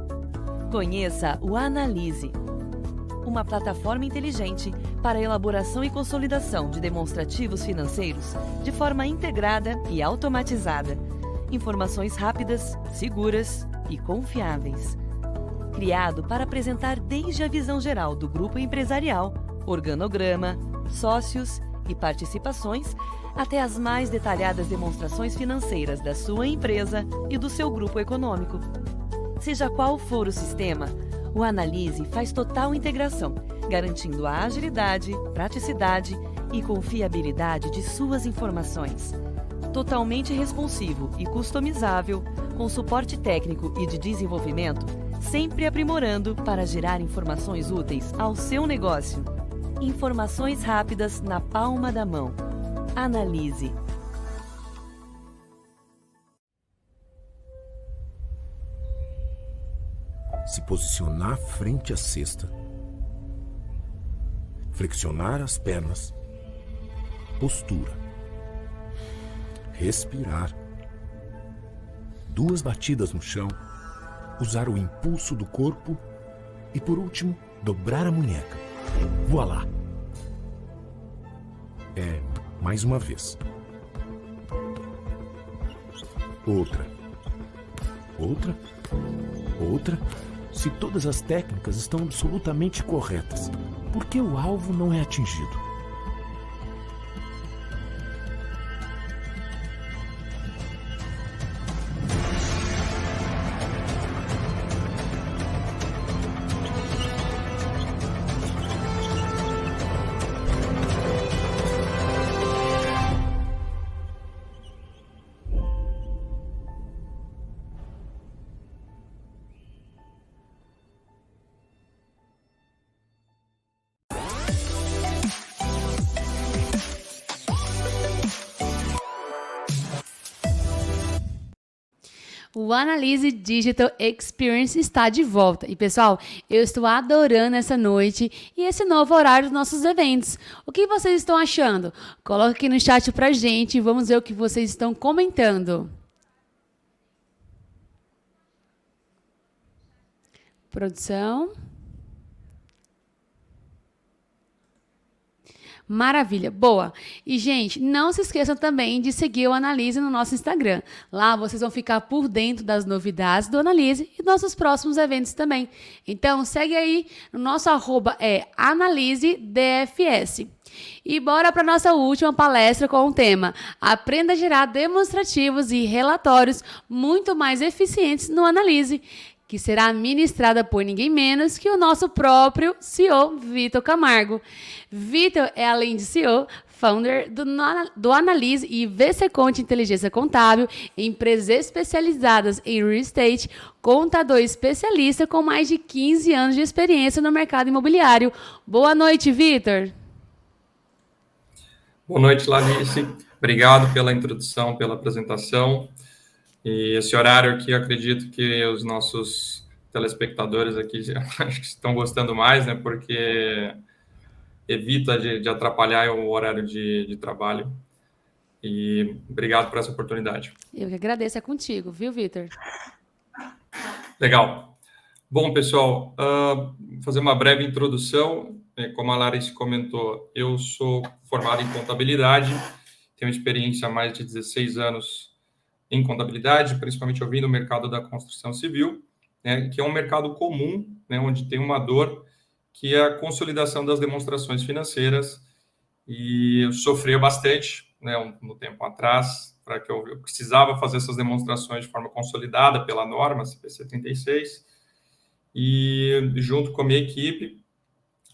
Conheça o Analise, uma plataforma inteligente para a elaboração e consolidação de demonstrativos financeiros de forma integrada e automatizada. Informações rápidas, seguras e confiáveis. Criado para apresentar desde a visão geral do grupo empresarial, organograma, sócios e participações, até as mais detalhadas demonstrações financeiras da sua empresa e do seu grupo econômico. Seja qual for o sistema, o Analise faz total integração, garantindo a agilidade, praticidade e confiabilidade de suas informações. Totalmente responsivo e customizável, com suporte técnico e de desenvolvimento, sempre aprimorando para gerar informações úteis ao seu negócio. Informações rápidas na palma da mão. Analise. Se posicionar frente à cesta. Flexionar as pernas. Postura. Respirar. 2 batidas no chão. Usar o impulso do corpo. E por último, dobrar a munheca. Voilá! Mais uma vez. Outra. Outra. Outra. Se todas as técnicas estão absolutamente corretas, por que o alvo não é atingido? O Analise Digital Experience está de volta. E, pessoal, eu estou adorando essa noite e esse novo horário dos nossos eventos. O que vocês estão achando? Coloca aqui no chat pra gente e vamos ver o que vocês estão comentando. Produção. Maravilha, boa. E, gente, não se esqueçam também de seguir o Analise no nosso Instagram. Lá vocês vão ficar por dentro das novidades do Analise e nossos próximos eventos também. Então, segue aí, no nosso @ é AnaliseDFS. E bora para nossa última palestra com o tema Aprenda a gerar demonstrativos e relatórios muito mais eficientes no Analise, que será ministrada por ninguém menos que o nosso próprio CEO, Vitor Camargo. Vitor é, além de CEO, founder do Analise e VC Conte Inteligência Contábil, empresas especializadas em real estate, contador especialista com mais de 15 anos de experiência no mercado imobiliário. Boa noite, Vitor. Boa noite, Larice. Obrigado pela introdução, pela apresentação. E esse horário aqui, eu acredito que os nossos telespectadores aqui acho que estão gostando mais, né? Porque evita de atrapalhar o horário de trabalho. E obrigado por essa oportunidade. Eu que agradeço, é contigo, viu, Vitor? Legal. Bom, pessoal, vou fazer uma breve introdução. Como a Larissa comentou, eu sou formado em contabilidade, tenho experiência há mais de 16 anos em contabilidade, principalmente eu vim do mercado da construção civil, né, que é um mercado comum, né, onde tem uma dor, que é a consolidação das demonstrações financeiras, e eu sofria bastante, né, no tempo atrás, para que eu precisava fazer essas demonstrações de forma consolidada pela norma CPC 36, e junto com a minha equipe,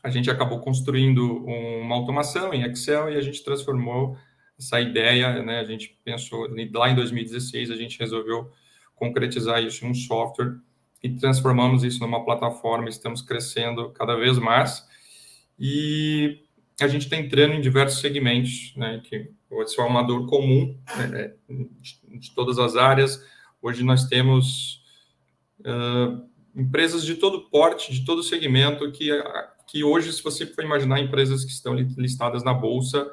a gente acabou construindo uma automação em Excel e a gente transformou essa ideia, né? A gente pensou, lá em 2016, a gente resolveu concretizar isso em um software e transformamos isso numa plataforma, estamos crescendo cada vez mais, e a gente está entrando em diversos segmentos, né, que esse é uma dor comum, né, de todas as áreas. Hoje nós temos empresas de todo porte, de todo segmento, que hoje, se você for imaginar empresas que estão listadas na Bolsa,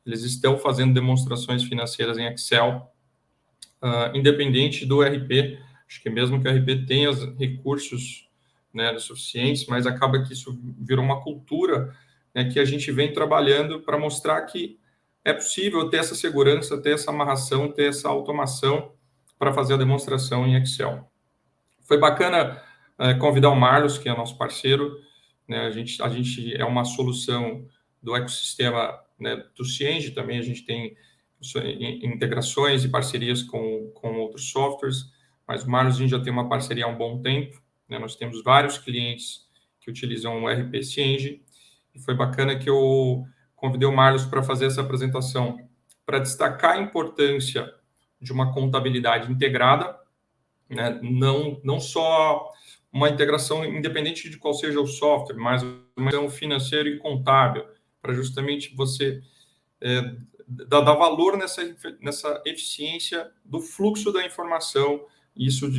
eles estão fazendo demonstrações financeiras em Excel, independente do RP. Acho que mesmo que o RP tenha os recursos, né, suficientes, mas acaba que isso virou uma cultura, né, que a gente vem trabalhando para mostrar que é possível ter essa segurança, ter essa amarração, ter essa automação para fazer a demonstração em Excel. Foi bacana convidar o Marlos, que é nosso parceiro, né, a gente é uma solução do ecossistema, né, do Cienge também, a gente tem integrações e parcerias com outros softwares, mas o Marlos, a gente já tem uma parceria há um bom tempo, né, nós temos vários clientes que utilizam o RP Cienge, e foi bacana que eu convidei o Marlos para fazer essa apresentação, para destacar a importância de uma contabilidade integrada, né, não só uma integração independente de qual seja o software, mas uma integração financeira e contábil, para justamente você dar valor nessa eficiência do fluxo da informação, e isso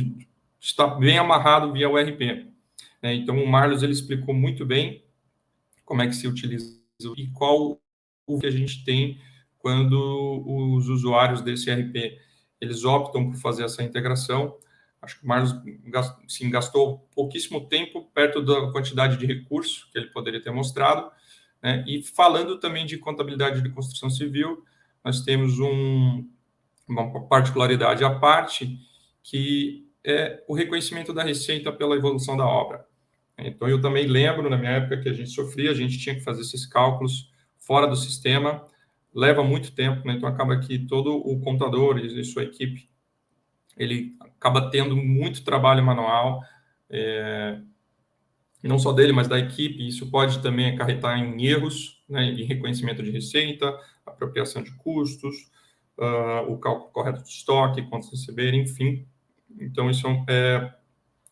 está bem amarrado via o RP. Então, o Marlos ele explicou muito bem como é que se utiliza e qual o que a gente tem quando os usuários desse RP eles optam por fazer essa integração. Acho que o Marlos gastou pouquíssimo tempo perto da quantidade de recursos que ele poderia ter mostrado, né? E falando também de contabilidade de construção civil, nós temos uma particularidade à parte, que é o reconhecimento da receita pela evolução da obra. Então, eu também lembro, na minha época, que a gente sofria, a gente tinha que fazer esses cálculos fora do sistema, leva muito tempo, né? Então, acaba que todo o contador e sua equipe, ele acaba tendo muito trabalho manual, não só dele, mas da equipe. Isso pode também acarretar em erros, né, em reconhecimento de receita, apropriação de custos, o cálculo correto de estoque, quantos receber, enfim. Então, isso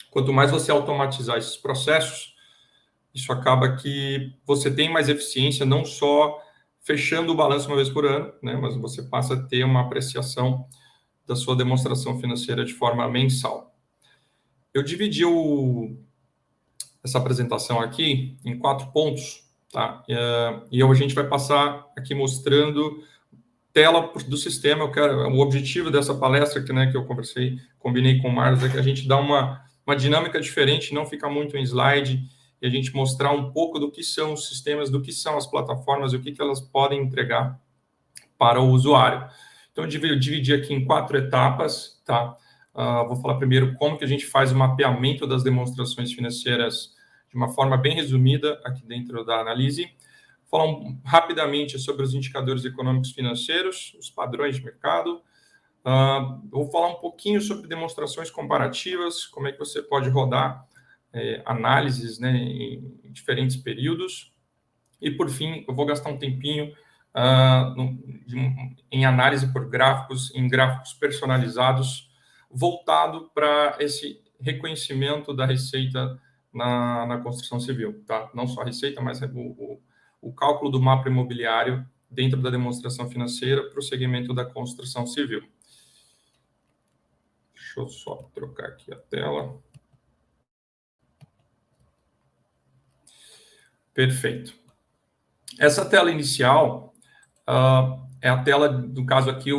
quanto mais você automatizar esses processos, isso acaba que você tem mais eficiência, não só fechando o balanço uma vez por ano, né, mas você passa a ter uma apreciação da sua demonstração financeira de forma mensal. Eu dividi essa apresentação aqui em 4 pontos, tá? E a gente vai passar aqui mostrando tela do sistema. O objetivo dessa palestra que eu combinei com o Marlos, é que a gente dá uma dinâmica diferente, não fica muito em slide, e a gente mostrar um pouco do que são os sistemas, do que são as plataformas, e o que elas podem entregar para o usuário. Então, eu dividi aqui em 4 etapas, tá? Vou falar primeiro como que a gente faz o mapeamento das demonstrações financeiras de uma forma bem resumida aqui dentro da Analyze. Falar rapidamente sobre os indicadores econômicos financeiros, os padrões de mercado. Vou falar um pouquinho sobre demonstrações comparativas, como é que você pode rodar análises, né, em diferentes períodos. E, por fim, eu vou gastar um tempinho em análise por gráficos, em gráficos personalizados, voltado para esse reconhecimento da receita na construção civil, tá? Não só a receita, mas o cálculo do mapa imobiliário dentro da demonstração financeira para o segmento da construção civil. Deixa eu só trocar aqui a tela. Perfeito. Essa tela inicial é a tela, no caso aqui,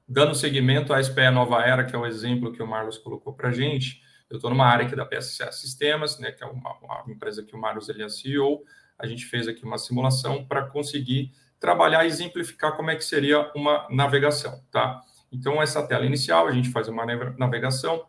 dando seguimento à SPE Nova Era, que é o exemplo que o Marlos colocou para a gente. Eu estou numa área aqui da PSA Sistemas, né, que é uma empresa que o Marlos ele é CEO. A gente fez aqui uma simulação para conseguir trabalhar e exemplificar como é que seria uma navegação, tá? Então, essa tela inicial, a gente faz uma navegação.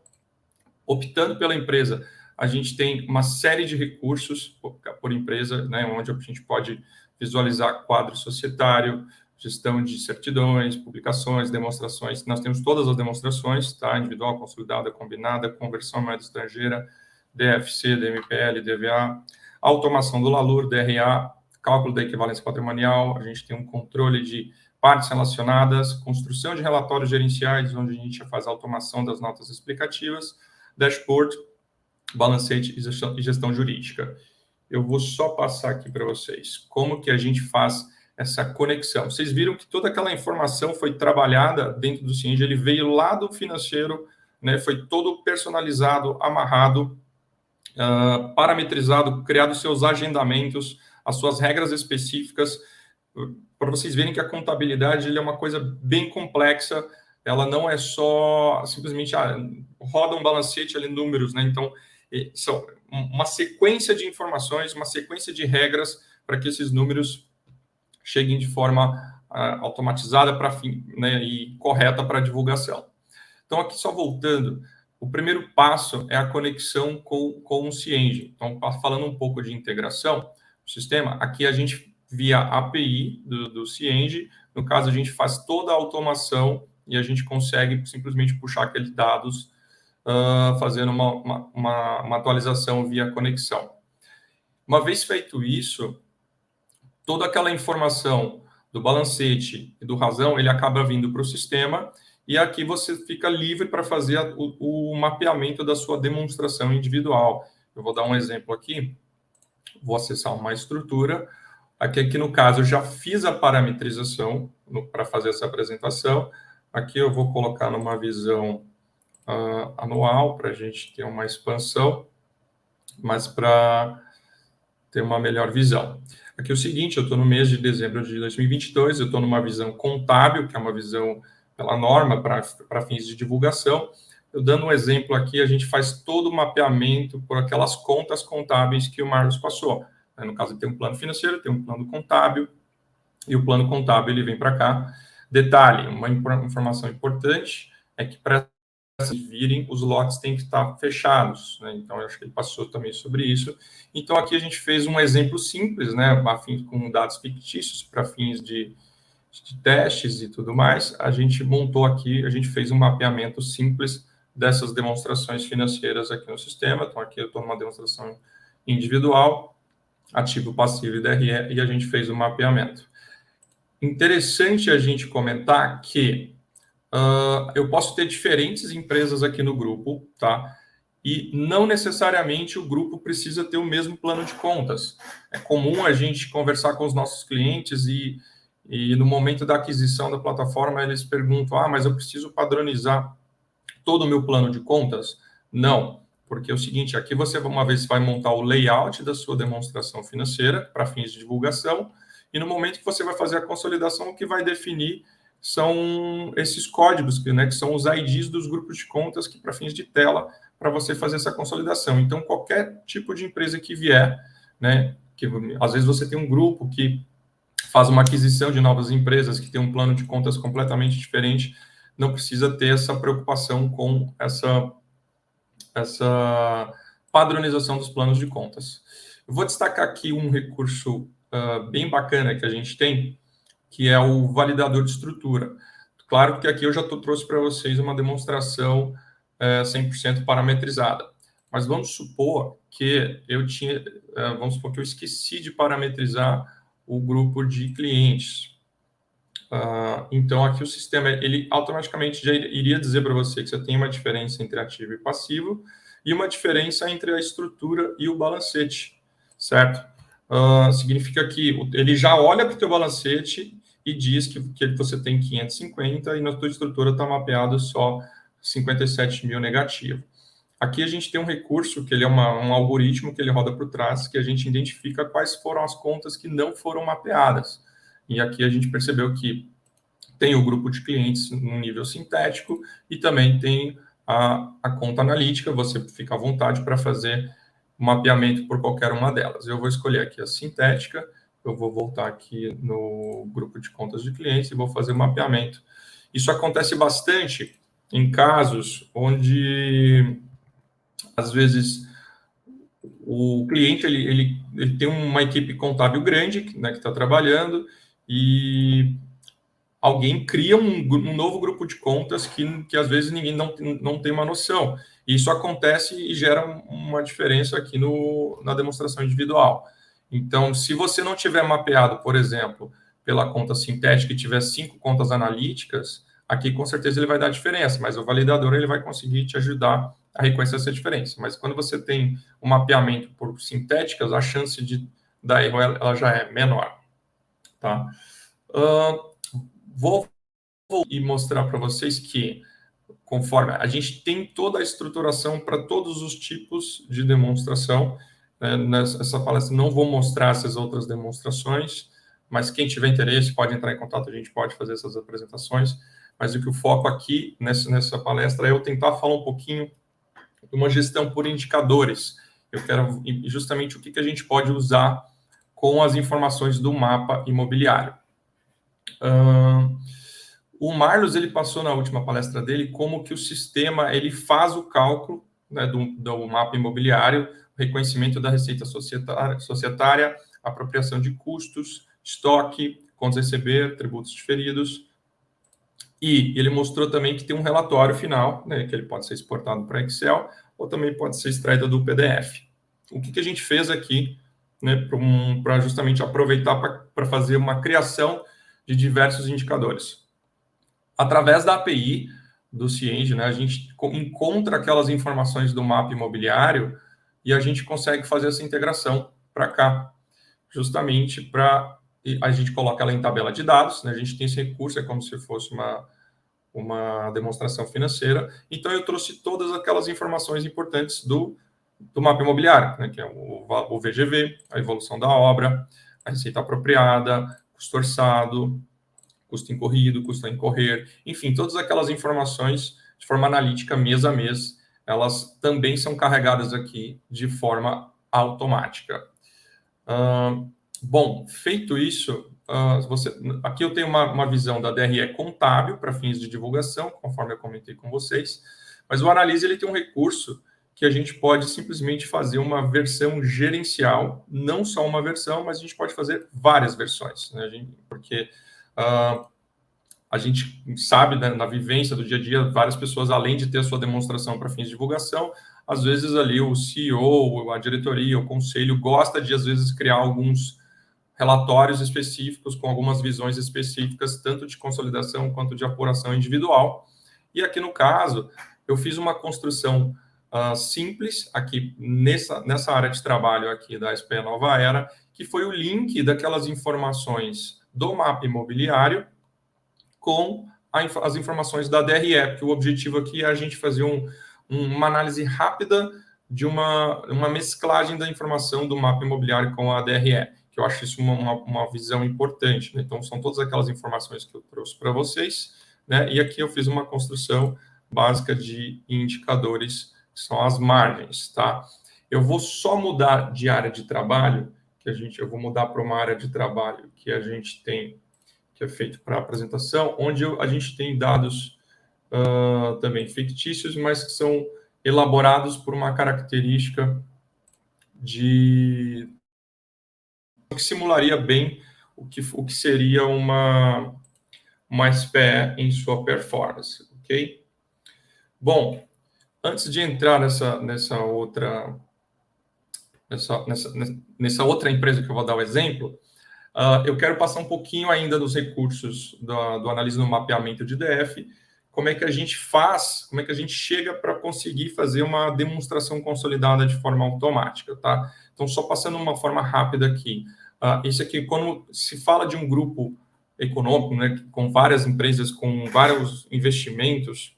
Optando pela empresa, a gente tem uma série de recursos por empresa, né, onde a gente pode visualizar quadro societário, gestão de certidões, publicações, demonstrações. Nós temos todas as demonstrações, tá? Individual, consolidada, combinada, conversão moeda estrangeira, DFC, DMPL, DVA, automação do LALUR, DRA, cálculo da equivalência patrimonial. A gente tem um controle de partes relacionadas, construção de relatórios gerenciais, onde a gente faz a automação das notas explicativas, dashboard, balancete e gestão jurídica. Eu vou só passar aqui para vocês como que a gente faz essa conexão. Vocês viram que toda aquela informação foi trabalhada dentro do CIENG, ele veio lá do financeiro, né, foi todo personalizado, amarrado, parametrizado, criado seus agendamentos, as suas regras específicas, para vocês verem que a contabilidade ele é uma coisa bem complexa, ela não é só simplesmente roda um balancete ali, números, né? Então, são uma sequência de informações, uma sequência de regras para que esses números cheguem de forma automatizada para né, e correta para divulgação. Então, aqui só voltando, o primeiro passo é a conexão com o CIENG. Então, falando um pouco de integração do sistema, aqui a gente, via API do CIENG, no caso, a gente faz toda a automação e a gente consegue simplesmente puxar aqueles dados, fazendo uma atualização via conexão. Uma vez feito isso, toda aquela informação do balancete e do razão, ele acaba vindo para o sistema, e aqui você fica livre para fazer o mapeamento da sua demonstração individual. Eu vou dar um exemplo aqui, vou acessar uma estrutura, aqui no caso eu já fiz a parametrização para fazer essa apresentação, aqui eu vou colocar numa visão anual, para a gente ter uma expansão, mas para ter uma melhor visão. Aqui é o seguinte, eu estou no mês de dezembro de 2022, eu estou numa visão contábil, que é uma visão pela norma para fins de divulgação. Eu dando um exemplo aqui, a gente faz todo o mapeamento por aquelas contas contábeis que o Marlos passou. No caso, tem um plano financeiro, tem um plano contábil, e o plano contábil ele vem para cá. Detalhe, uma informação importante é que para virem, os lotes têm que estar fechados, né? Então, eu acho que ele passou também sobre isso. Então, aqui a gente fez um exemplo simples, né, com dados fictícios para fins de testes e tudo mais. A gente montou aqui, a gente fez um mapeamento simples dessas demonstrações financeiras aqui no sistema. Então, aqui eu estou numa demonstração individual, ativo, passivo e DRE, e a gente fez o mapeamento. Interessante a gente comentar que eu posso ter diferentes empresas aqui no grupo, tá? E não necessariamente o grupo precisa ter o mesmo plano de contas. É comum a gente conversar com os nossos clientes e no momento da aquisição da plataforma eles perguntam, mas eu preciso padronizar todo o meu plano de contas? Não, porque é o seguinte, aqui você uma vez vai montar o layout da sua demonstração financeira para fins de divulgação, e no momento que você vai fazer a consolidação, o que vai definir são esses códigos, que são os IDs dos grupos de contas que para fins de tela, para você fazer essa consolidação. Então, qualquer tipo de empresa que vier, né, que às vezes você tem um grupo que faz uma aquisição de novas empresas, que tem um plano de contas completamente diferente, não precisa ter essa preocupação com essa padronização dos planos de contas. Eu vou destacar aqui um recurso bem bacana que a gente tem, que é o validador de estrutura. Claro que aqui eu já trouxe para vocês uma demonstração 100% parametrizada, mas vamos supor que eu esqueci de parametrizar o grupo de clientes. Então, aqui o sistema, ele automaticamente já iria dizer para você que você tem uma diferença entre ativo e passivo e uma diferença entre a estrutura e o balancete, certo? Significa que ele já olha para o teu balancete e diz que você tem 550 e na tua estrutura está mapeado só 57 mil negativo. Aqui a gente tem um recurso, que ele é um algoritmo que ele roda por trás, que a gente identifica quais foram as contas que não foram mapeadas. E aqui a gente percebeu que tem o grupo de clientes no nível sintético e também tem a conta analítica, você fica à vontade para fazer o mapeamento por qualquer uma delas. Eu vou escolher aqui a sintética, eu vou voltar aqui no grupo de contas de clientes e vou fazer o mapeamento. Isso acontece bastante em casos onde, às vezes, o cliente ele tem uma equipe contábil grande, né, que está trabalhando, e alguém cria um novo grupo de contas que às vezes ninguém não tem uma noção. E isso acontece e gera uma diferença aqui na demonstração individual. Então, se você não tiver mapeado, por exemplo, pela conta sintética e tiver 5 contas analíticas, aqui com certeza ele vai dar diferença, mas o validador ele vai conseguir te ajudar a reconhecer essa diferença. Mas quando você tem um mapeamento por sintéticas, a chance de dar erro ela já é menor. Tá? Vou e mostrar para vocês que, conforme a gente tem toda a estruturação para todos os tipos de demonstração, né? Nessa palestra não vou mostrar essas outras demonstrações, mas quem tiver interesse pode entrar em contato, a gente pode fazer essas apresentações, mas o foco aqui nessa palestra é eu tentar falar um pouquinho de uma gestão por indicadores. Eu quero justamente o que a gente pode usar com as informações do mapa imobiliário. O Marlos, ele passou na última palestra dele como que o sistema ele faz o cálculo, né, do mapa imobiliário, reconhecimento da receita societária, apropriação de custos, estoque, contas a receber, tributos diferidos. E ele mostrou também que tem um relatório final, né, que ele pode ser exportado para Excel ou também pode ser extraído do PDF. O que a gente fez aqui, né, para justamente aproveitar para fazer uma criação de diversos indicadores. Através da API do Cienge, né, a gente encontra aquelas informações do mapa imobiliário e a gente consegue fazer essa integração para cá, justamente para a gente coloca ela em tabela de dados, né, a gente tem esse recurso, é como se fosse uma demonstração financeira. Então, eu trouxe todas aquelas informações importantes do mapa imobiliário, né, que é o VGV, a evolução da obra, a receita apropriada, custo orçado, custo incorrido, custo a incorrer, enfim, todas aquelas informações de forma analítica, mês a mês, elas também são carregadas aqui de forma automática. Bom, feito isso, aqui eu tenho uma visão da DRE contábil para fins de divulgação, conforme eu comentei com vocês, mas o Analyze ele tem um recurso que a gente pode simplesmente fazer uma versão gerencial, não só uma versão, mas a gente pode fazer várias versões, né, porque a gente sabe, né, na vivência do dia a dia, várias pessoas, além de ter a sua demonstração para fins de divulgação, às vezes ali o CEO, a diretoria, o conselho, gosta de, às vezes, criar alguns relatórios específicos com algumas visões específicas, tanto de consolidação quanto de apuração individual. E aqui, no caso, eu fiz uma construção simples aqui nessa área de trabalho aqui da SPE Nova Era, que foi o link daquelas informações do mapa imobiliário com as informações da DRE, porque o objetivo aqui é a gente fazer uma análise rápida de uma mesclagem da informação do mapa imobiliário com a DRE, que eu acho isso uma visão importante, né? Então, são todas aquelas informações que eu trouxe para vocês, né? E aqui eu fiz uma construção básica de indicadores, que são as margens, tá? Eu vou só mudar de área de trabalho, eu vou mudar para uma área de trabalho que a gente tem, que é feito para apresentação, onde a gente tem dados também fictícios, mas que são elaborados por uma característica que simularia bem o que seria uma SPE em sua performance, ok? Bom, antes de entrar nessa outra empresa que eu vou dar o exemplo, eu quero passar um pouquinho ainda dos recursos do Analyze no mapeamento de DF, como é que a gente faz, como é que a gente chega para conseguir fazer uma demonstração consolidada de forma automática, tá? Então, só passando uma forma rápida aqui. Isso aqui, quando se fala de um grupo econômico, né, com várias empresas, com vários investimentos,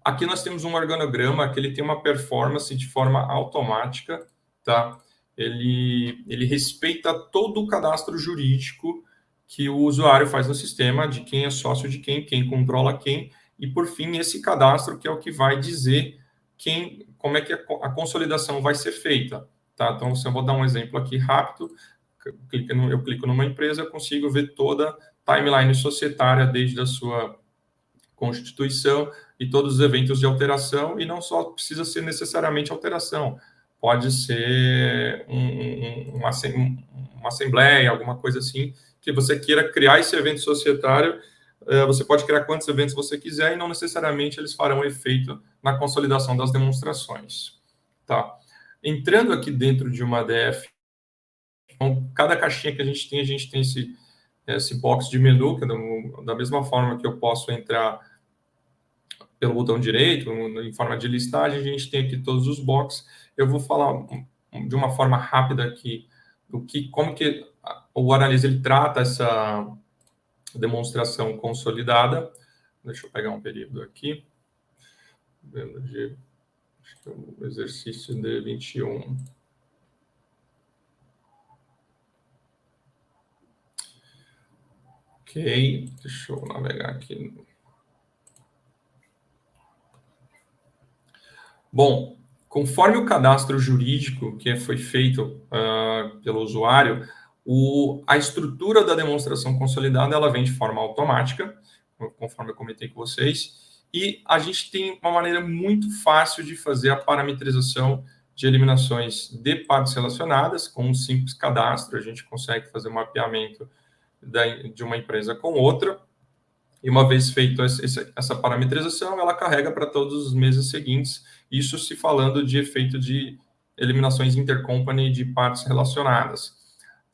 aqui nós temos um organograma que ele tem uma performance de forma automática, tá? Ele respeita todo o cadastro jurídico que o usuário faz no sistema, de quem é sócio de quem controla quem, e, por fim, esse cadastro que é o que vai dizer como é que a consolidação vai ser feita. Tá? Então, se eu vou dar um exemplo aqui rápido, eu clico numa empresa, eu consigo ver toda a timeline societária desde a sua constituição e todos os eventos de alteração, e não só precisa ser necessariamente alteração, pode ser uma assembleia, alguma coisa assim, que você queira criar esse evento societário, você pode criar quantos eventos você quiser e não necessariamente eles farão efeito na consolidação das demonstrações. Tá? Entrando aqui dentro de uma DF, então, cada caixinha que a gente tem esse box de menu, que da mesma forma que eu posso entrar pelo botão direito, em forma de listagem, a gente tem aqui todos os boxes. Eu vou falar de uma forma rápida aqui como que o Analyze ele trata essa demonstração consolidada. Deixa eu pegar um período aqui. Acho que é o exercício de 21. Ok, deixa eu navegar aqui. Bom, conforme o cadastro jurídico que foi feito pelo usuário, a estrutura da demonstração consolidada ela vem de forma automática, conforme eu comentei com vocês, e a gente tem uma maneira muito fácil de fazer a parametrização de eliminações de partes relacionadas. Com um simples cadastro, a gente consegue fazer um mapeamento de uma empresa com outra, e uma vez feita essa parametrização, ela carrega para todos os meses seguintes, isso se falando de efeito de eliminações intercompany de partes relacionadas.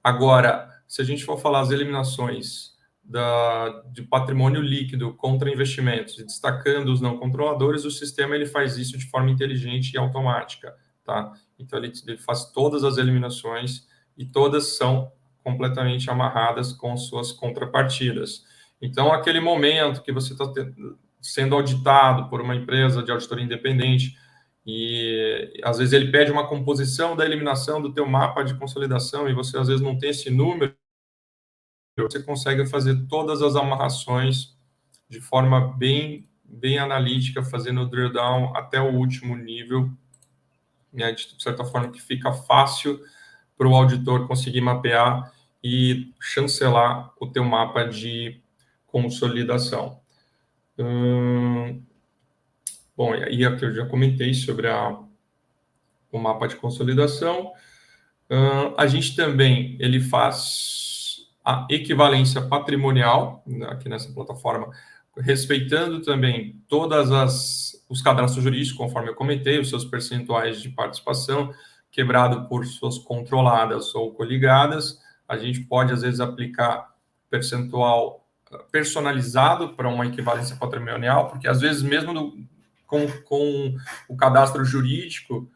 Agora, se a gente for falar as eliminações de patrimônio líquido contra investimentos, destacando os não controladores, o sistema ele faz isso de forma inteligente e automática, tá? Então, ele faz todas as eliminações e todas são completamente amarradas com suas contrapartidas. Então, aquele momento que você está sendo auditado por uma empresa de auditoria independente e, às vezes, ele pede uma composição da eliminação do teu mapa de consolidação e você, às vezes, não tem esse número, você consegue fazer todas as amarrações de forma bem analítica, fazendo o drill down até o último nível, né, de certa forma que fica fácil para o auditor conseguir mapear e chancelar o teu mapa de consolidação. Bom, e aí aqui eu já comentei sobre o mapa de consolidação. A gente também ele faz a equivalência patrimonial aqui nessa plataforma, respeitando também os cadastros jurídicos, conforme eu comentei, os seus percentuais de participação, quebrado por suas controladas ou coligadas. A gente pode, às vezes, aplicar percentual personalizado para uma equivalência patrimonial, porque, às vezes, mesmo com o cadastro jurídico,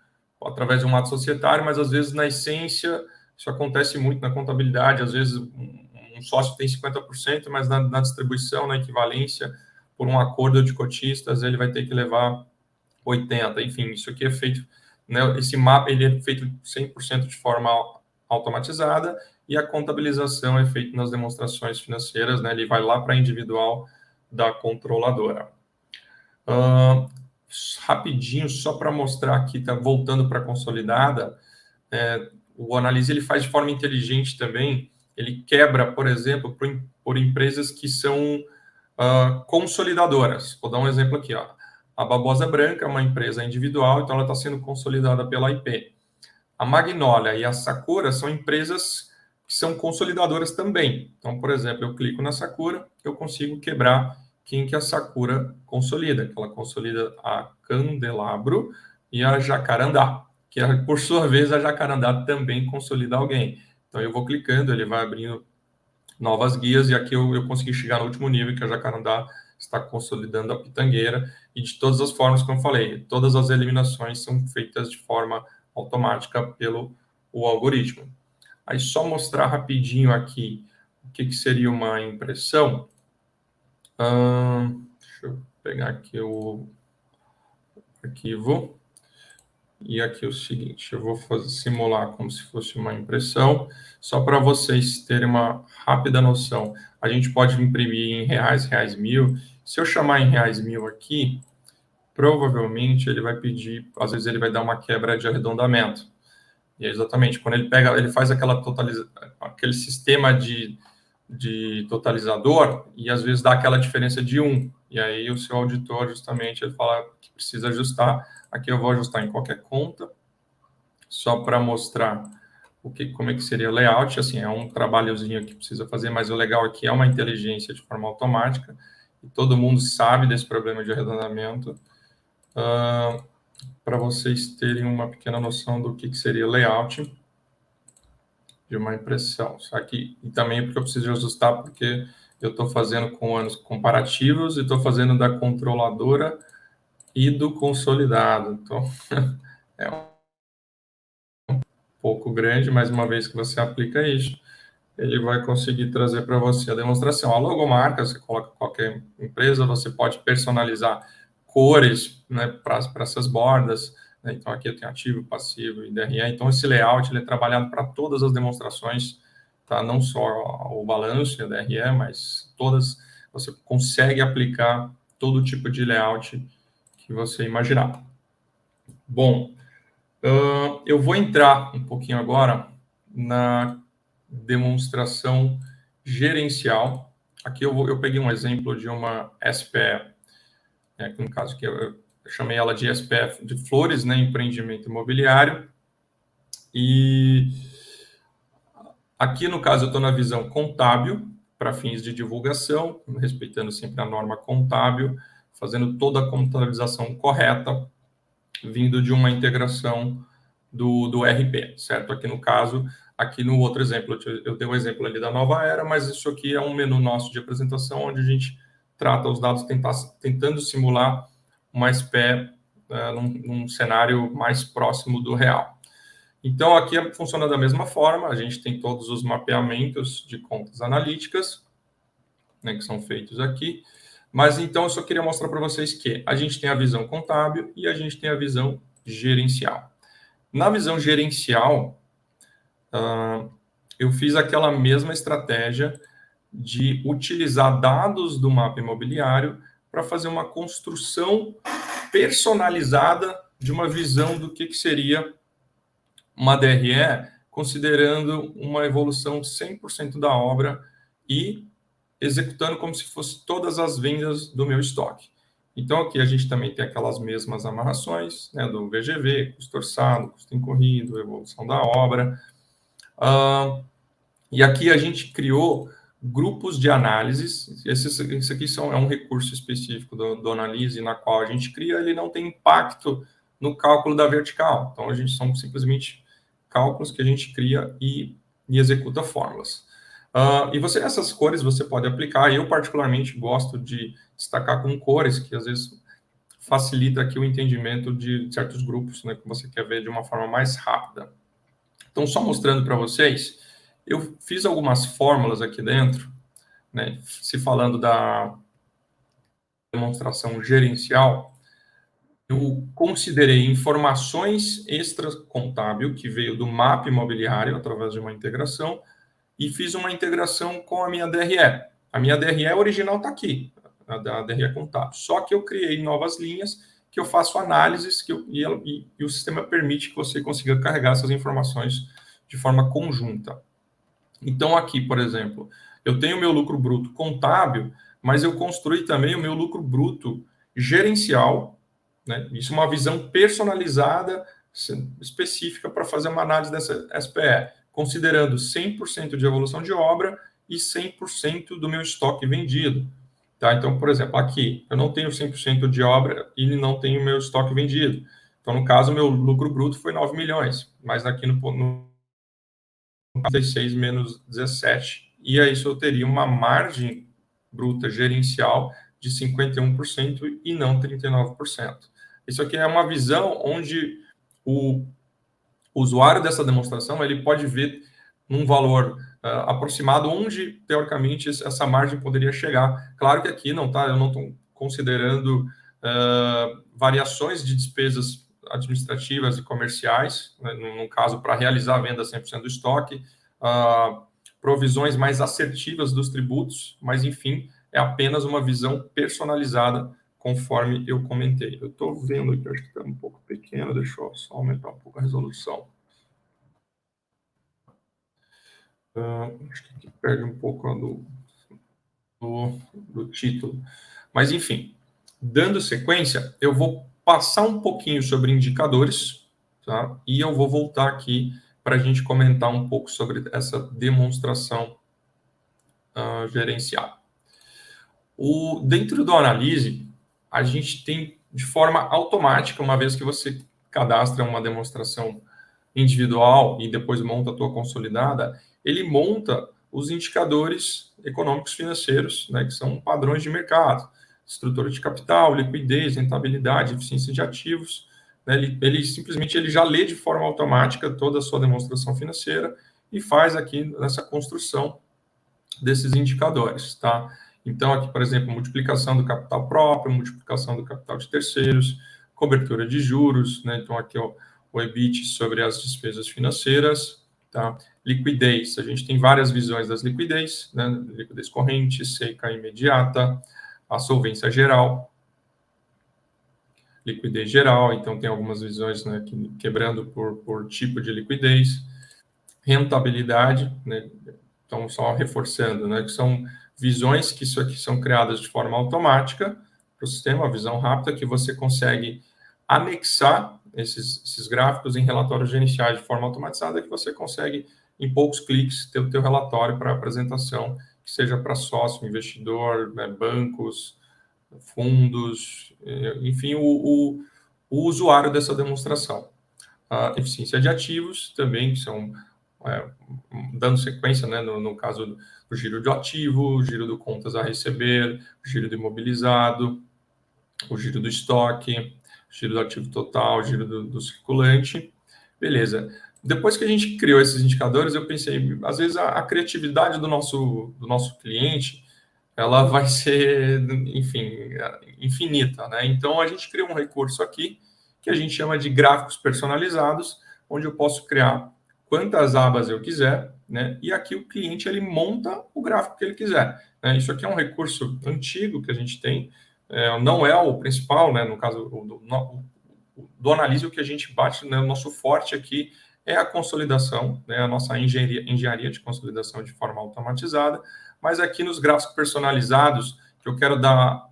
através de um ato societário, mas, às vezes, na essência, isso acontece muito na contabilidade, às vezes, um sócio tem 50%, mas na distribuição, na equivalência, por um acordo de cotistas, ele vai ter que levar 80%. Enfim, isso aqui é feito, né, esse mapa ele é feito 100% de forma automatizada, e a contabilização é feita nas demonstrações financeiras, né? Ele vai lá para a individual da controladora. Rapidinho, só para mostrar aqui, tá voltando para a consolidada, o Analyze ele faz de forma inteligente também, ele quebra, por exemplo, por empresas que são consolidadoras. Vou dar um exemplo aqui, ó. A Babosa Branca é uma empresa individual, então ela está sendo consolidada pela IP. A Magnólia e a Sakura são empresas que são consolidadoras também. Então, por exemplo, eu clico na Sakura, eu consigo quebrar quem que a Sakura consolida, que ela consolida a Candelabro e a Jacarandá, que por sua vez a Jacarandá também consolida alguém. Então, eu vou clicando, ele vai abrindo novas guias, e aqui eu consegui chegar no último nível, que a Jacarandá está consolidando a Pitangueira, e de todas as formas, como eu falei, todas as eliminações são feitas de forma automática pelo algoritmo. Aí, só mostrar rapidinho aqui o que seria uma impressão. Deixa eu pegar aqui o arquivo. E aqui é o seguinte, eu vou simular como se fosse uma impressão, só para vocês terem uma rápida noção. A gente pode imprimir em reais, reais mil. Se eu chamar em reais mil aqui, provavelmente ele vai pedir, às vezes ele vai dar uma quebra de arredondamento. E é exatamente, quando ele faz aquele sistema de totalizador, e às vezes dá aquela diferença de 1. E aí o seu auditor, justamente, ele fala que precisa ajustar. Aqui eu vou ajustar em qualquer conta, só para mostrar como é que seria o layout. Assim, é um trabalhozinho que precisa fazer, mas o legal aqui é uma inteligência de forma automática, e todo mundo sabe desse problema de arredondamento, para vocês terem uma pequena noção do que seria o layout de uma impressão. Aqui, e também porque eu preciso ajustar, porque eu estou fazendo com anos comparativos e estou fazendo da controladora e do consolidado. Então, é um pouco grande, mas uma vez que você aplica isso, ele vai conseguir trazer para você a demonstração. A logomarca, você coloca qualquer empresa, você pode personalizar cores, né, para essas bordas, né? Então, aqui eu tenho ativo, passivo e DRE. Então, esse layout ele é trabalhado para todas as demonstrações, tá? Não só o balanço e a DRE, mas todas, você consegue aplicar todo tipo de layout que você imaginar. Bom, eu vou entrar um pouquinho agora na demonstração gerencial. Aqui eu peguei um exemplo de uma SPE, que no caso que eu chamei ela de SPE de Flores, né, empreendimento imobiliário. E aqui, no caso, eu estou na visão contábil, para fins de divulgação, respeitando sempre a norma contábil, fazendo toda a contabilização correta, vindo de uma integração do RP, certo? Aqui no caso, aqui no outro exemplo, eu dei um exemplo ali da Nova Era, mas isso aqui é um menu nosso de apresentação, onde a gente trata os dados tentando simular uma SPE num cenário mais próximo do real. Então, aqui funciona da mesma forma, a gente tem todos os mapeamentos de contas analíticas, né, que são feitos aqui, mas então eu só queria mostrar para vocês que a gente tem a visão contábil e a gente tem a visão gerencial. Na visão gerencial, eu fiz aquela mesma estratégia de utilizar dados do mapa imobiliário para fazer uma construção personalizada de uma visão do que seria uma DRE, considerando uma evolução 100% da obra e executando como se fosse todas as vendas do meu estoque. Então, aqui a gente também tem aquelas mesmas amarrações, né, do VGV, custo orçado, custo incorrido, evolução da obra. E aqui a gente criou grupos de análises. Esse aqui é um recurso específico do Analyze, na qual a gente cria, ele não tem impacto no cálculo da vertical. Então, a gente são simplesmente cálculos que a gente cria e executa fórmulas. E essas cores você pode aplicar. Eu, particularmente, gosto de destacar com cores, que às vezes facilita aqui o entendimento de certos grupos, né, que você quer ver de uma forma mais rápida. Então, só mostrando para vocês, eu fiz algumas fórmulas aqui dentro, né, se falando da demonstração gerencial, eu considerei informações extra-contábil, que veio do mapa imobiliário, através de uma integração, e fiz uma integração com a minha DRE. A minha DRE original está aqui, a DRE contábil. Só que eu criei novas linhas, que eu faço análises, e o sistema permite que você consiga carregar essas informações de forma conjunta. Então, aqui, por exemplo, eu tenho o meu lucro bruto contábil, mas eu construí também o meu lucro bruto gerencial, né? Isso é uma visão personalizada, específica, para fazer uma análise dessa SPE, considerando 100% de evolução de obra e 100% do meu estoque vendido. Tá? Então, por exemplo, aqui, eu não tenho 100% de obra e não tenho meu estoque vendido. Então, no caso, meu lucro bruto foi 9 milhões, mas aqui no 36 menos 17. E aí, isso eu teria uma margem bruta gerencial de 51% e não 39%. Isso aqui é uma visão onde o usuário dessa demonstração ele pode ver num valor aproximado onde, teoricamente, essa margem poderia chegar. Claro que aqui eu não estou considerando variações de despesas administrativas e comerciais, né, no caso, para realizar a venda 100% do estoque, provisões mais assertivas dos tributos, mas, enfim, é apenas uma visão personalizada, conforme eu comentei. Eu estou vendo aqui, acho que está um pouco pequeno, deixa eu só aumentar um pouco a resolução. Acho que aqui perde um pouco do título. Mas, enfim, dando sequência, eu vou passar um pouquinho sobre indicadores, tá? E eu vou voltar aqui para a gente comentar um pouco sobre essa demonstração gerencial. Dentro do Analyze, a gente tem de forma automática, uma vez que você cadastra uma demonstração individual e depois monta a tua consolidada, ele monta os indicadores econômicos financeiros, né, que são padrões de mercado. estrutura de capital, liquidez, rentabilidade, eficiência de ativos, né? Ele simplesmente já lê de forma automática toda a sua demonstração financeira e faz aqui nessa construção desses indicadores, tá? Então, aqui, por exemplo, multiplicação do capital próprio, multiplicação do capital de terceiros, cobertura de juros, né? Então, aqui o EBIT sobre as despesas financeiras, tá? Liquidez, a gente tem várias visões das liquidez, né? Liquidez corrente, seca imediata, a solvência geral, liquidez geral, então tem algumas visões, né, quebrando por tipo de liquidez, rentabilidade, né? Então, só reforçando, né, que são visões que isso aqui são criadas de forma automática para o sistema, a visão rápida, que você consegue anexar esses gráficos em relatórios gerenciais de forma automatizada, que você consegue, em poucos cliques, ter o teu relatório para apresentação, que seja para sócio, investidor, né, bancos, fundos, enfim, o usuário dessa demonstração. A eficiência de ativos também, que são, dando sequência, né, no caso do giro de ativo, o giro de contas a receber, o giro do imobilizado, o giro do estoque, o giro do ativo total, o giro do circulante. Beleza. Depois que a gente criou esses indicadores, eu pensei, às vezes a criatividade do nosso cliente, ela vai ser, enfim, infinita, né? Então, a gente criou um recurso aqui que a gente chama de gráficos personalizados, onde eu posso criar quantas abas eu quiser, né? E aqui o cliente, ele monta o gráfico que ele quiser, né? Isso aqui é um recurso antigo que a gente tem, não é o principal, né? No caso do Analyze, o que a gente bate, né? O nosso forte aqui é a consolidação, né? A nossa engenharia de consolidação de forma automatizada, mas aqui nos gráficos personalizados, que eu quero dar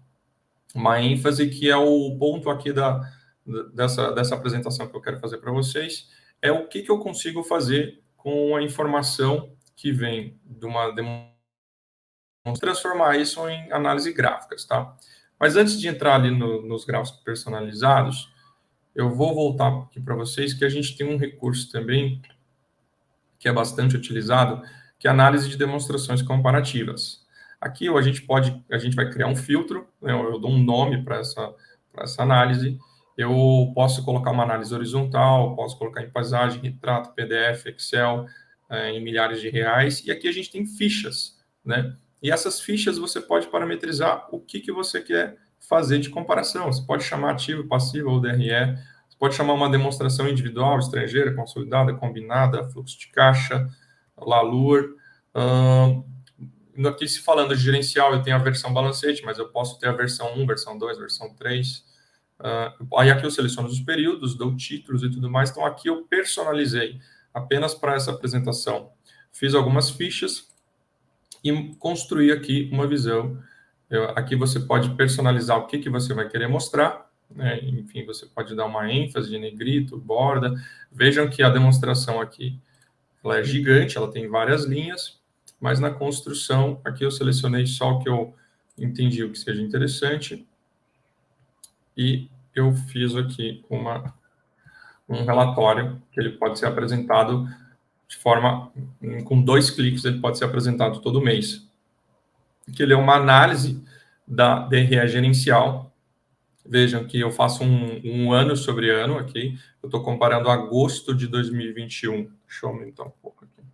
uma ênfase, que é o ponto aqui dessa apresentação que eu quero fazer para vocês, é o que eu consigo fazer com a informação que vem de uma demonstração, transformar isso em análise gráficas, tá? Mas antes de entrar ali nos gráficos personalizados, eu vou voltar aqui para vocês que a gente tem um recurso também que é bastante utilizado, que é a análise de demonstrações comparativas. Aqui a gente vai criar um filtro, né? Eu dou um nome para essa análise, eu posso colocar uma análise horizontal, posso colocar em paisagem, retrato, PDF, Excel, em milhares de reais, e aqui a gente tem fichas, né? E essas fichas você pode parametrizar o que você quer fazer de comparação. Você pode chamar ativo, passivo ou DRE, você pode chamar uma demonstração individual, estrangeira, consolidada, combinada, fluxo de caixa, LALUR. Aqui, se falando de gerencial, eu tenho a versão balancete, mas eu posso ter a versão 1, versão 2, versão 3. Aí aqui eu seleciono os períodos, dou títulos e tudo mais. Então, aqui eu personalizei apenas para essa apresentação. Fiz algumas fichas e construí aqui uma visão. Aqui você pode personalizar o que você vai querer mostrar, né? Enfim, você pode dar uma ênfase de negrito, borda. Vejam que a demonstração aqui ela é gigante, ela tem várias linhas, mas na construção, aqui eu selecionei só o que eu entendi o que seja interessante e eu fiz aqui um relatório que ele pode ser apresentado de forma, com 2 cliques, ele pode ser apresentado todo mês. Que ele é uma análise da DRE gerencial. Vejam que eu faço um ano sobre ano aqui. Eu estou comparando agosto de 2021. Deixa eu aumentar um pouco aqui.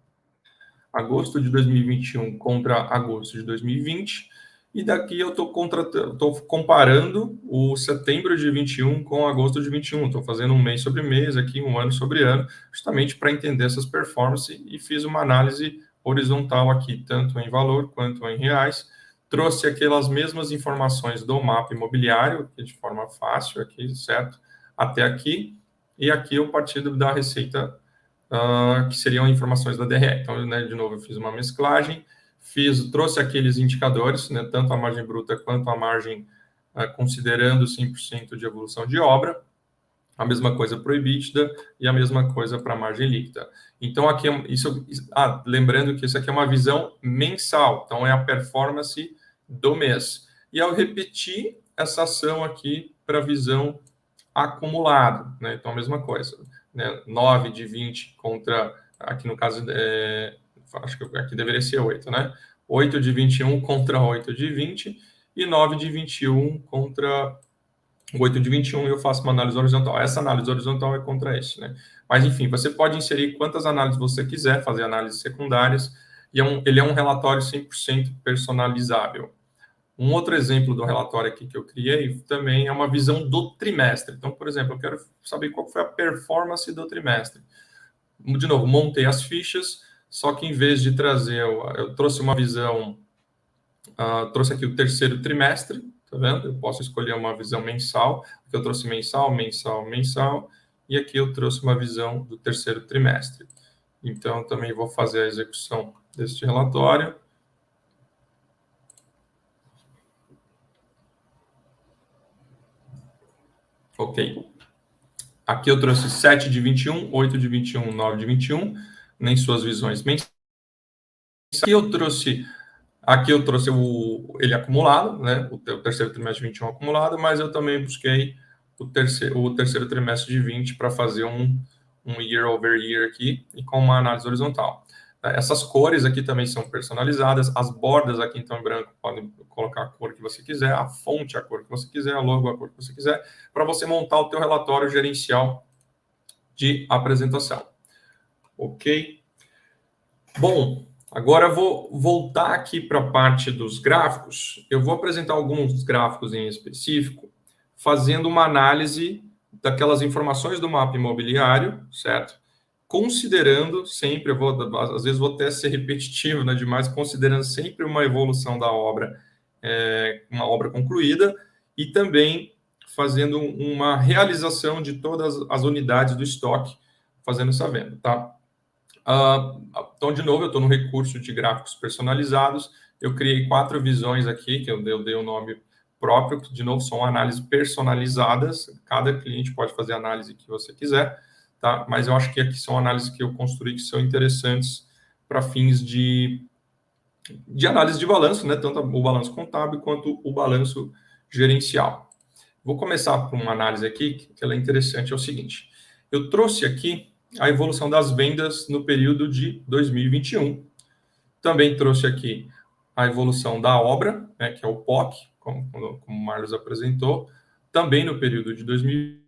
Agosto de 2021 contra agosto de 2020. E daqui eu estou comparando o setembro de 21 com agosto de 21. Estou fazendo um mês sobre mês aqui, um ano sobre ano, justamente para entender essas performances, e fiz uma análise horizontal aqui, tanto em valor quanto em reais. Trouxe aquelas mesmas informações do mapa imobiliário, de forma fácil aqui, certo? Até aqui. E aqui eu parti da receita, que seriam informações da DRE. Então, né, de novo, eu fiz uma mesclagem, trouxe aqueles indicadores, né, tanto a margem bruta quanto a margem considerando 100% de evolução de obra, a mesma coisa para o EBITDA e a mesma coisa para a margem líquida. Então, aqui, lembrando que isso aqui é uma visão mensal, então é a performance do mês. E eu repeti essa ação aqui para a visão acumulada, né? Então, a mesma coisa, né? 9 de 20 contra, aqui no caso, acho que aqui deveria ser 8, né? 8 de 21 contra 8 de 20, e 9 de 21 contra 8 de 21, e eu faço uma análise horizontal. Essa análise horizontal é contra esse, né? Mas, enfim, você pode inserir quantas análises você quiser, fazer análises secundárias, e ele é um relatório 100% personalizável. Um outro exemplo do relatório aqui que eu criei também é uma visão do trimestre. Então, por exemplo, eu quero saber qual foi a performance do trimestre. De novo, montei as fichas, só que em vez de trazer, eu trouxe uma visão, trouxe aqui o terceiro trimestre, tá vendo? Eu posso escolher uma visão mensal, aqui eu trouxe mensal, e aqui eu trouxe uma visão do terceiro trimestre. Então, eu também vou fazer a execução deste relatório. Ok. Aqui eu trouxe 7 de 21, 8 de 21, 9 de 21, nem suas visões mensais. Aqui eu trouxe ele acumulado, né? O terceiro trimestre de 21 acumulado, mas eu também busquei o terceiro trimestre de 20 para fazer um year over year aqui e com uma análise horizontal. Essas cores aqui também são personalizadas, as bordas aqui então em branco, podem colocar a cor que você quiser, a fonte a cor que você quiser, a logo a cor que você quiser, para você montar o teu relatório gerencial de apresentação. Ok? Bom, agora eu vou voltar aqui para a parte dos gráficos. Eu vou apresentar alguns gráficos em específico, fazendo uma análise daquelas informações do mapa imobiliário, certo? Considerando sempre, às vezes vou até ser repetitivo, né, demais, considerando sempre uma evolução da obra, uma obra concluída, e também fazendo uma realização de todas as unidades do estoque, fazendo essa venda, tá? Então, de novo, eu estou no recurso de gráficos personalizados, eu criei 4 visões aqui, que eu dei o nome próprio, que, de novo, são análises personalizadas, cada cliente pode fazer a análise que você quiser, tá? Mas eu acho que aqui são análises que eu construí que são interessantes para fins de análise de balanço, né? Tanto o balanço contábil quanto o balanço gerencial. Vou começar por uma análise aqui, que ela é interessante, é o seguinte. Eu trouxe aqui a evolução das vendas no período de 2021. Também trouxe aqui a evolução da obra, né, que é o POC, como o Marlos apresentou, também no período de 2020.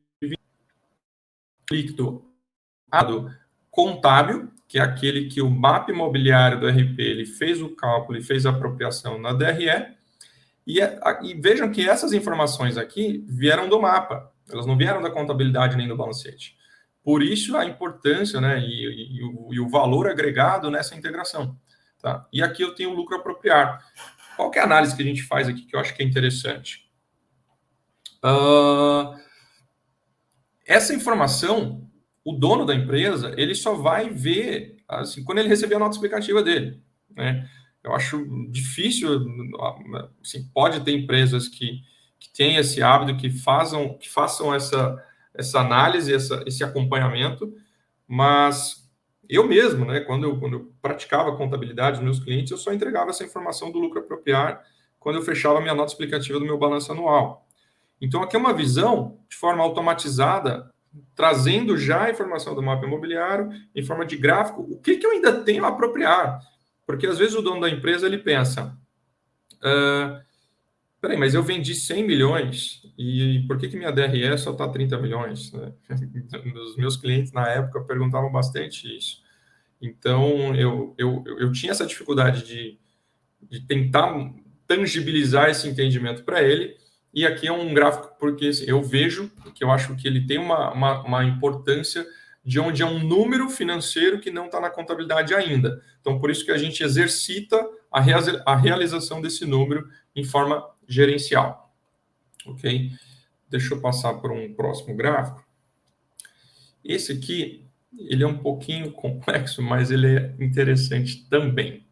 Líquido contábil, que é aquele que o mapa imobiliário do RP ele fez o cálculo e fez a apropriação na DRE, e vejam que essas informações aqui vieram do mapa, elas não vieram da contabilidade nem do balancete. Por isso a importância, né, e o valor agregado nessa integração. Tá? E aqui eu tenho o lucro apropriado. Qual que é a análise que a gente faz aqui que eu acho que é interessante? Essa informação, o dono da empresa, ele só vai ver assim, quando ele receber a nota explicativa dele. Né? Eu acho difícil, assim, pode ter empresas que têm esse hábito, que façam essa análise, esse acompanhamento, mas eu mesmo, né, quando eu praticava contabilidade dos meus clientes, eu só entregava essa informação do lucro apropriado quando eu fechava a minha nota explicativa do meu balanço anual. Então, aqui é uma visão de forma automatizada, trazendo já a informação do mapa imobiliário em forma de gráfico. O que eu ainda tenho a apropriar? Porque, às vezes, o dono da empresa, ele pensa, peraí, mas eu vendi 100 milhões e por que minha DRE só está 30 milhões? Né? Os meus clientes, na época, perguntavam bastante isso. Então, eu tinha essa dificuldade de tentar tangibilizar esse entendimento para ele. E aqui é um gráfico porque assim, eu vejo que eu acho que ele tem uma importância de onde é um número financeiro que não está na contabilidade ainda. Então, por isso que a gente exercita a realização desse número em forma gerencial. Ok? Deixa eu passar para um próximo gráfico. Esse aqui, ele é um pouquinho complexo, mas ele é interessante também.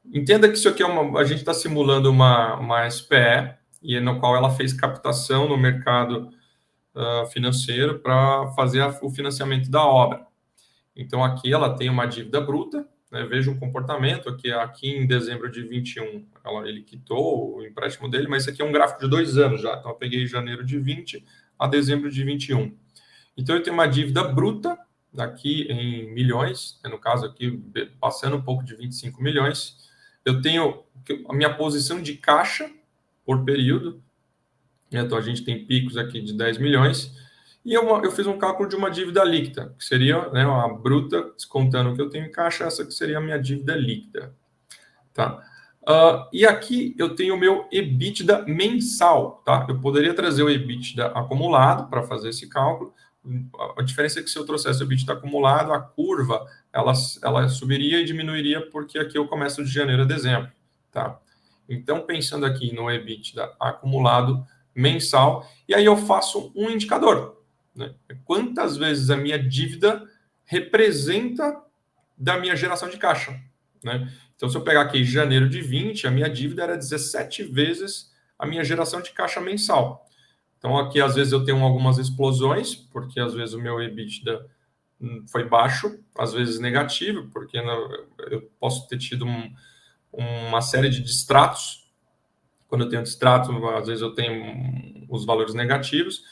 Entenda que isso aqui a gente está simulando uma SPE, e no qual ela fez captação no mercado financeiro para fazer o financiamento da obra. Então, aqui ela tem uma dívida bruta, né? Veja o comportamento, aqui em dezembro de 21, ele quitou o empréstimo dele, mas isso aqui é um gráfico de 2 anos já, então eu peguei janeiro de 20 a dezembro de 21. Então, eu tenho uma dívida bruta, aqui em milhões, no caso aqui, passando um pouco de 25 milhões, eu tenho a minha posição de caixa, por período. Então, a gente tem picos aqui de 10 milhões. E eu fiz um cálculo de uma dívida líquida, que seria, né, a bruta, descontando o que eu tenho em caixa, essa que seria a minha dívida líquida. Tá? E aqui eu tenho o meu EBITDA mensal. Tá? Eu poderia trazer o EBITDA acumulado para fazer esse cálculo. A diferença é que se eu trouxesse o EBITDA acumulado, a curva ela subiria e diminuiria, porque aqui eu começo de janeiro a dezembro. Tá? Então, pensando aqui no EBITDA acumulado mensal, e aí eu faço um indicador. Né? Quantas vezes a minha dívida representa da minha geração de caixa. Né? Então, se eu pegar aqui janeiro de 20, a minha dívida era 17 vezes a minha geração de caixa mensal. Então, aqui, às vezes, eu tenho algumas explosões, porque, às vezes, o meu EBITDA foi baixo, às vezes negativo, porque eu posso ter tido uma série de distratos. Quando eu tenho distrato, às vezes, eu tenho os valores negativos.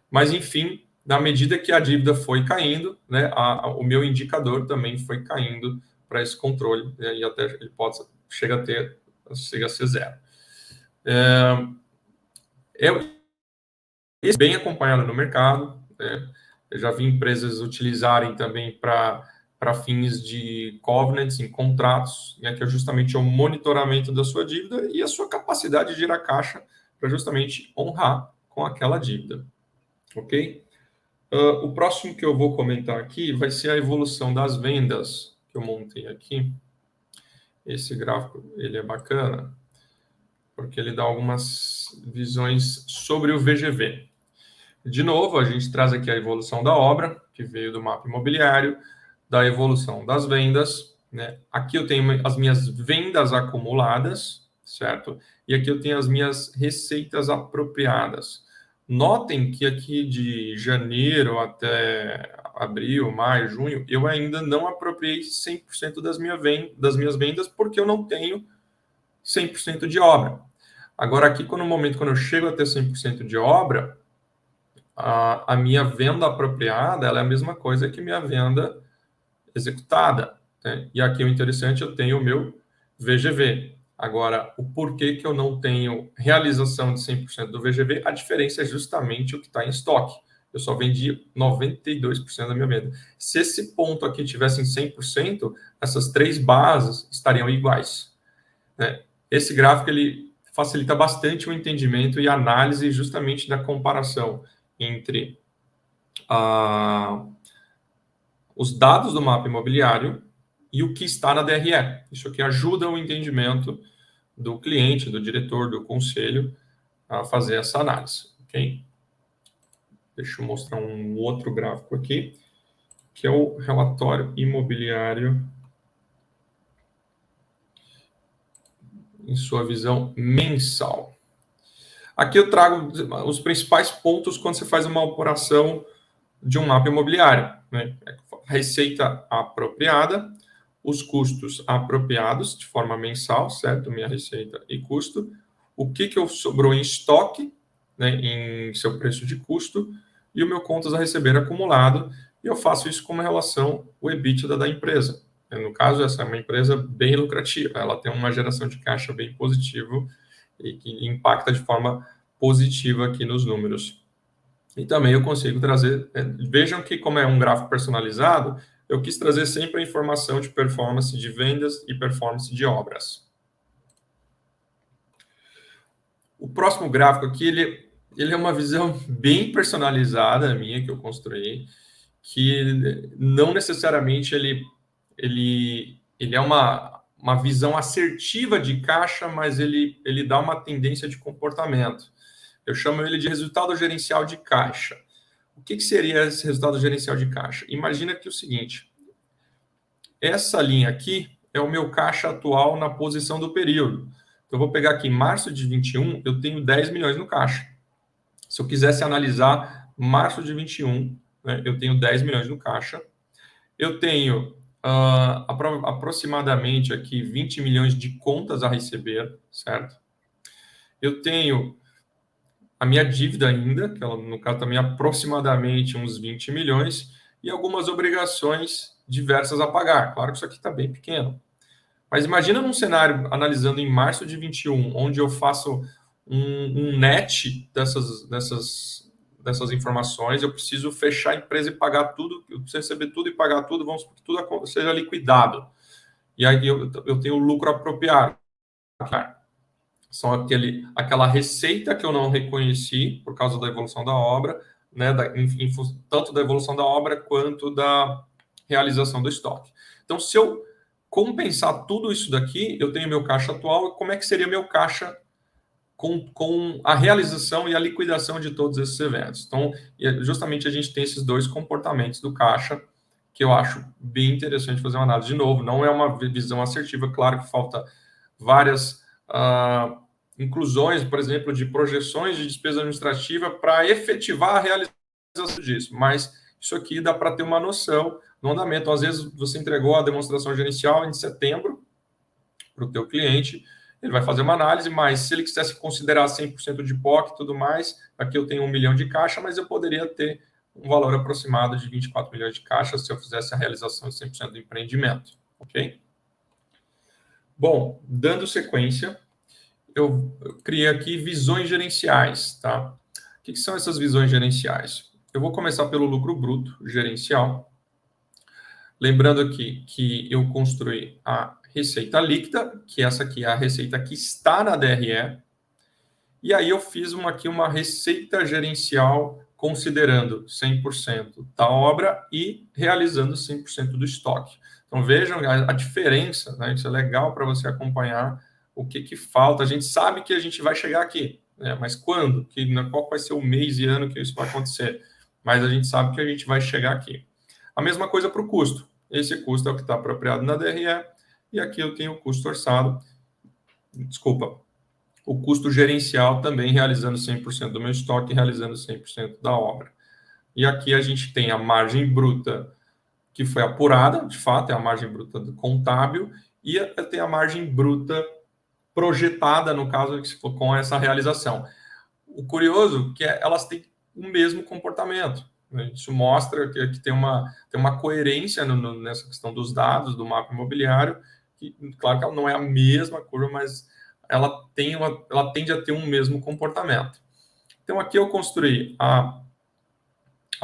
Mas, enfim, na medida que a dívida foi caindo, né, o meu indicador também foi caindo para esse controle, né, e até ele chega a ser zero. Esse bem acompanhado no mercado, né? Eu já vi empresas utilizarem também para fins de covenants em contratos, né, que é justamente o monitoramento da sua dívida e a sua capacidade de gerar caixa para justamente honrar com aquela dívida. Ok? O próximo que eu vou comentar aqui vai ser a evolução das vendas que eu montei aqui. Esse gráfico ele é bacana, porque ele dá algumas visões sobre o VGV. De novo, a gente traz aqui a evolução da obra, que veio do mapa imobiliário, da evolução das vendas. Né? Aqui eu tenho as minhas vendas acumuladas, certo? E aqui eu tenho as minhas receitas apropriadas. Notem que aqui de janeiro até abril, maio, junho, eu ainda não apropriei 100% das minhas vendas, porque eu não tenho 100% de obra. Agora, aqui, no momento quando eu chego a ter 100% de obra, a minha venda apropriada ela é a mesma coisa que minha venda executada. Né? E aqui o interessante, eu tenho o meu VGV. Agora, o porquê que eu não tenho realização de 100% do VGV, a diferença é justamente o que está em estoque. Eu só vendi 92% da minha venda. Se esse ponto aqui tivesse em 100%, essas três bases estariam iguais. Né? Esse gráfico ele facilita bastante o entendimento e a análise justamente da comparação entre os dados do mapa imobiliário e o que está na DRE. Isso aqui ajuda o entendimento do cliente, do diretor, do conselho a fazer essa análise. Ok? Deixa eu mostrar um outro gráfico aqui, que é o relatório imobiliário em sua visão mensal. Aqui eu trago os principais pontos quando você faz uma operação de um mapa imobiliário. Né? Receita apropriada, os custos apropriados de forma mensal, certo? Minha receita e custo. O que eu sobrou em estoque, né, em seu preço de custo, e o meu contas a receber acumulado, e eu faço isso com relação ao EBITDA da empresa. No caso, essa é uma empresa bem lucrativa, ela tem uma geração de caixa bem positiva e que impacta de forma positiva aqui nos números. E também eu consigo trazer, vejam que como é um gráfico personalizado, eu quis trazer sempre a informação de performance de vendas e performance de obras. O próximo gráfico aqui, ele é uma visão bem personalizada minha, que eu construí, que não necessariamente ele é uma visão assertiva de caixa, mas ele dá uma tendência de comportamento. Eu chamo ele de resultado gerencial de caixa. O que seria esse resultado gerencial de caixa? Imagina que é o seguinte, essa linha aqui é o meu caixa atual na posição do período. Então, eu vou pegar aqui, em março de 21, eu tenho 10 milhões no caixa. Se eu quisesse analisar março de 21, né, eu tenho 10 milhões no caixa. Eu tenho aproximadamente aqui 20 milhões de contas a receber, certo? Eu tenho a minha dívida ainda, que ela, no caso também aproximadamente uns 20 milhões, e algumas obrigações diversas a pagar. Claro que isso aqui está bem pequeno. Mas imagina num cenário analisando em março de 21, onde eu faço um net dessas informações, eu preciso fechar a empresa e pagar tudo, eu preciso receber tudo e pagar tudo, vamos que tudo seja liquidado. E aí eu tenho o lucro apropriado. São aquela receita que eu não reconheci por causa da evolução da obra, né, tanto da evolução da obra quanto da realização do estoque. Então, se eu compensar tudo isso daqui, eu tenho meu caixa atual, como é que seria meu caixa com a realização e a liquidação de todos esses eventos? Então, justamente a gente tem esses dois comportamentos do caixa, que eu acho bem interessante fazer uma análise. De novo, não é uma visão assertiva, claro que falta várias inclusões, por exemplo, de projeções de despesa administrativa para efetivar a realização disso, mas isso aqui dá para ter uma noção no andamento. Então, às vezes, você entregou a demonstração gerencial em setembro para o teu cliente, ele vai fazer uma análise, mas se ele quisesse considerar 100% de POC e tudo mais, aqui eu tenho 1 milhão de caixa, mas eu poderia ter um valor aproximado de 24 milhões de caixa se eu fizesse a realização de 100% do empreendimento, ok? Bom, dando sequência, eu criei aqui visões gerenciais, tá? O que são essas visões gerenciais? Eu vou começar pelo lucro bruto gerencial. Lembrando aqui que eu construí a receita líquida, que essa aqui é a receita que está na DRE, e aí eu fiz aqui uma receita gerencial considerando 100% da obra e realizando 100% do estoque. Então, vejam a diferença, né? Isso é legal para você acompanhar o que falta. A gente sabe que a gente vai chegar aqui, né? Mas quando? Qual vai ser o mês e ano que isso vai acontecer? Mas a gente sabe que a gente vai chegar aqui. A mesma coisa para o custo. Esse custo é o que está apropriado na DRE, e aqui eu tenho o custo orçado, o custo gerencial também realizando 100% do meu estoque, realizando 100% da obra. E aqui a gente tem a margem bruta que foi apurada, de fato, é a margem bruta contábil, e tem a margem bruta projetada, no caso, com essa realização. O curioso é que elas têm o mesmo comportamento. Isso mostra que tem uma coerência nessa questão dos dados do mapa imobiliário, que, claro que ela não é a mesma curva, mas ela tende a ter um mesmo comportamento. Então, aqui eu construí a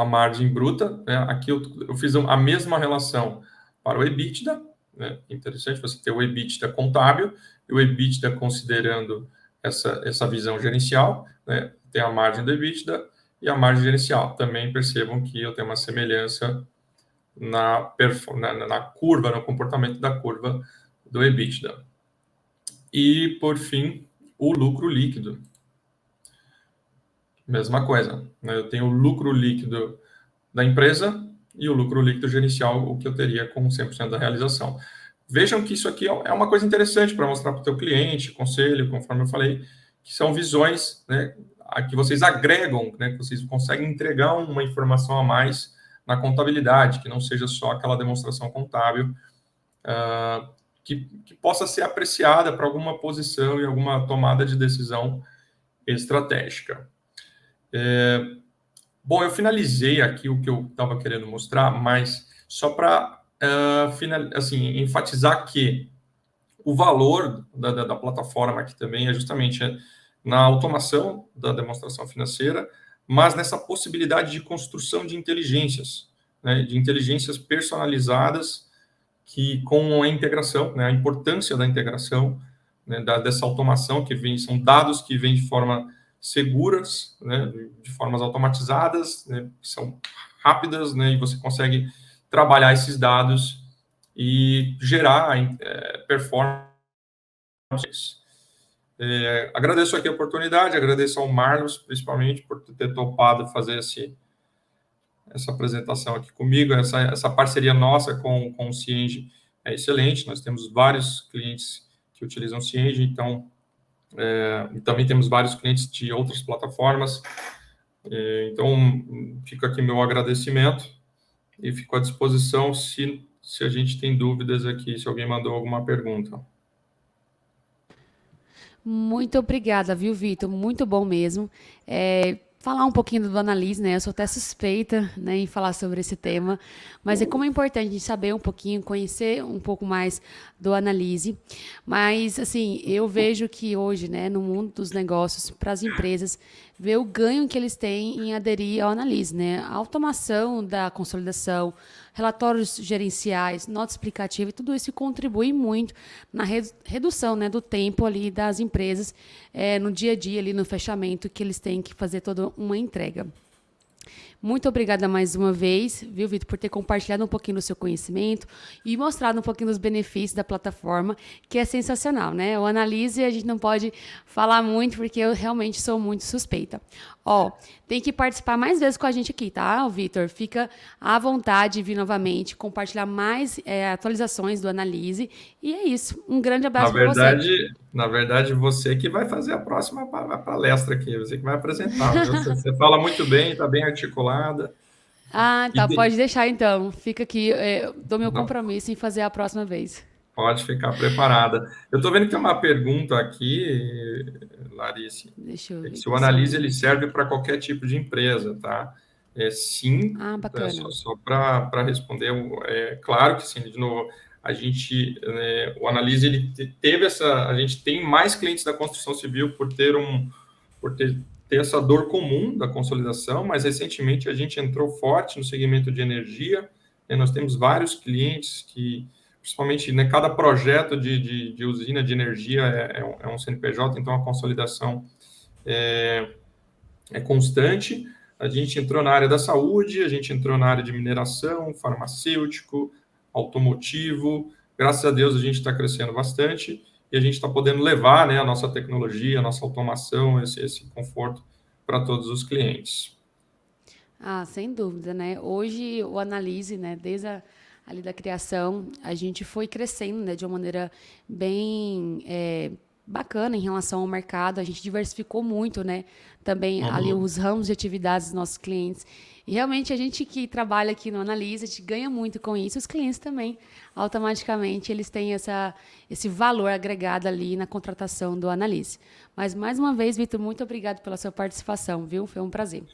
margem bruta, né? Aqui eu fiz a mesma relação para o EBITDA, né? Interessante você ter o EBITDA contábil e o EBITDA considerando essa visão gerencial, né? Tem a margem do EBITDA e a margem gerencial. Também percebam que eu tenho uma semelhança na curva, no comportamento da curva do EBITDA. E, por fim, o lucro líquido. Mesma coisa, né? Eu tenho o lucro líquido da empresa e o lucro líquido gerencial, o que eu teria com 100% da realização. Vejam que isso aqui é uma coisa interessante para mostrar para o teu cliente, conselho, conforme eu falei, que são visões, né, que vocês agregam, né, que vocês conseguem entregar uma informação a mais na contabilidade, que não seja só aquela demonstração contábil, que possa ser apreciada para alguma posição e alguma tomada de decisão estratégica. Bom, eu finalizei aqui o que eu estava querendo mostrar, mas só para assim, enfatizar que o valor da plataforma aqui também é justamente na automação da demonstração financeira, mas nessa possibilidade de construção de inteligências, né, de inteligências personalizadas que com a integração, né, a importância da integração, né, dessa automação são dados que vêm de forma seguras, né, de formas automatizadas, né, que são rápidas, né, e você consegue trabalhar esses dados e gerar performance. Agradeço aqui a oportunidade, agradeço ao Marlos, principalmente, por ter topado fazer essa apresentação aqui comigo. Essa parceria nossa com o Cienge é excelente. Nós temos vários clientes que utilizam o Cienge, então também temos vários clientes de outras plataformas. Então, fica aqui meu agradecimento e fico à disposição se a gente tem dúvidas aqui, se alguém mandou alguma pergunta. Muito obrigada, viu, Vitor? Muito bom mesmo. falar um pouquinho do Analyse, né? Eu sou até suspeita, né, em falar sobre esse tema, mas como é importante a gente saber um pouquinho, conhecer um pouco mais do Analyse. Mas, assim, eu vejo que hoje, né, no mundo dos negócios, para as empresas, ver o ganho que eles têm em aderir ao Analyse, né? A automação da consolidação, relatórios gerenciais, nota explicativa, e tudo isso contribui muito na redução, né, do tempo ali das empresas no dia a dia, ali no fechamento, que eles têm que fazer toda uma entrega. Muito obrigada mais uma vez, viu, Vitor, por ter compartilhado um pouquinho do seu conhecimento e mostrado um pouquinho dos benefícios da plataforma, que é sensacional, né? O Analyse a gente não pode falar muito, porque eu realmente sou muito suspeita. Ó, tem que participar mais vezes com a gente aqui, tá, Vitor? Fica à vontade de vir novamente, compartilhar mais atualizações do Analyse. E é isso. Um grande abraço para você. Na verdade, você que vai fazer a próxima palestra aqui, você que vai apresentar. Você fala muito bem, está bem articulada. Ah, tá. Pode deixar, então. Fica aqui. Dou meu compromisso em fazer a próxima vez. Pode ficar preparada. Eu estou vendo que tem uma pergunta aqui, Larissa. Deixa eu ver. Se o Analyse ele serve para qualquer tipo de empresa, tá? Sim. Ah, bacana. Só para responder, claro que sim. De novo, o Analyse ele teve a gente tem mais clientes da construção civil por ter essa dor comum da consolidação, mas recentemente a gente entrou forte no segmento de energia. Nós temos vários clientes que, principalmente, né, cada projeto de usina de energia é um CNPJ, então a consolidação é constante. A gente entrou na área da saúde, a gente entrou na área de mineração, farmacêutico, automotivo. Graças a Deus a gente está crescendo bastante e a gente está podendo levar, né, a nossa tecnologia, a nossa automação, esse conforto para todos os clientes. Ah, sem dúvida, né? Hoje o Analyse, né, desde ali da criação, a gente foi crescendo, né, de uma maneira bem bacana em relação ao mercado. A gente diversificou muito, né, também ali os ramos de atividades dos nossos clientes. E realmente a gente que trabalha aqui no Analyse, a gente ganha muito com isso. Os clientes também, automaticamente, eles têm esse valor agregado ali na contratação do Analyse. Mas, mais uma vez, Vitor, muito obrigado pela sua participação, viu? Foi um prazer.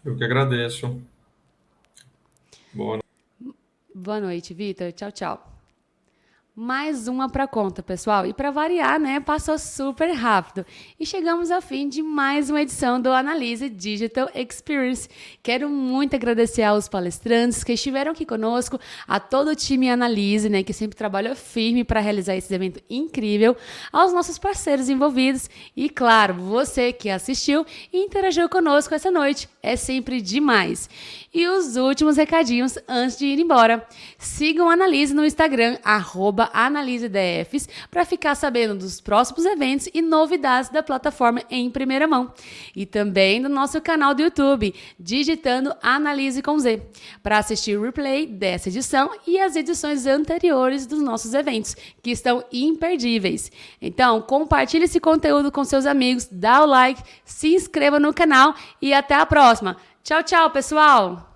Eu que agradeço. Boa noite, Vitor. Tchau, tchau. Mais uma para conta, pessoal. E para variar, né, passou super rápido. E chegamos ao fim de mais uma edição do Analyse Digital Experience. Quero muito agradecer aos palestrantes que estiveram aqui conosco, a todo o time Analyse, né, que sempre trabalha firme para realizar esse evento incrível, aos nossos parceiros envolvidos e, claro, você que assistiu e interagiu conosco essa noite. É sempre demais. E os últimos recadinhos antes de ir embora. Sigam a Analyse no Instagram, @AnaliseDFs, para ficar sabendo dos próximos eventos e novidades da plataforma em primeira mão. E também no nosso canal do YouTube, digitando Analyse com Z, para assistir o replay dessa edição e as edições anteriores dos nossos eventos, que estão imperdíveis. Então, compartilhe esse conteúdo com seus amigos, dá o like, se inscreva no canal e até a próxima. Tchau, tchau, pessoal!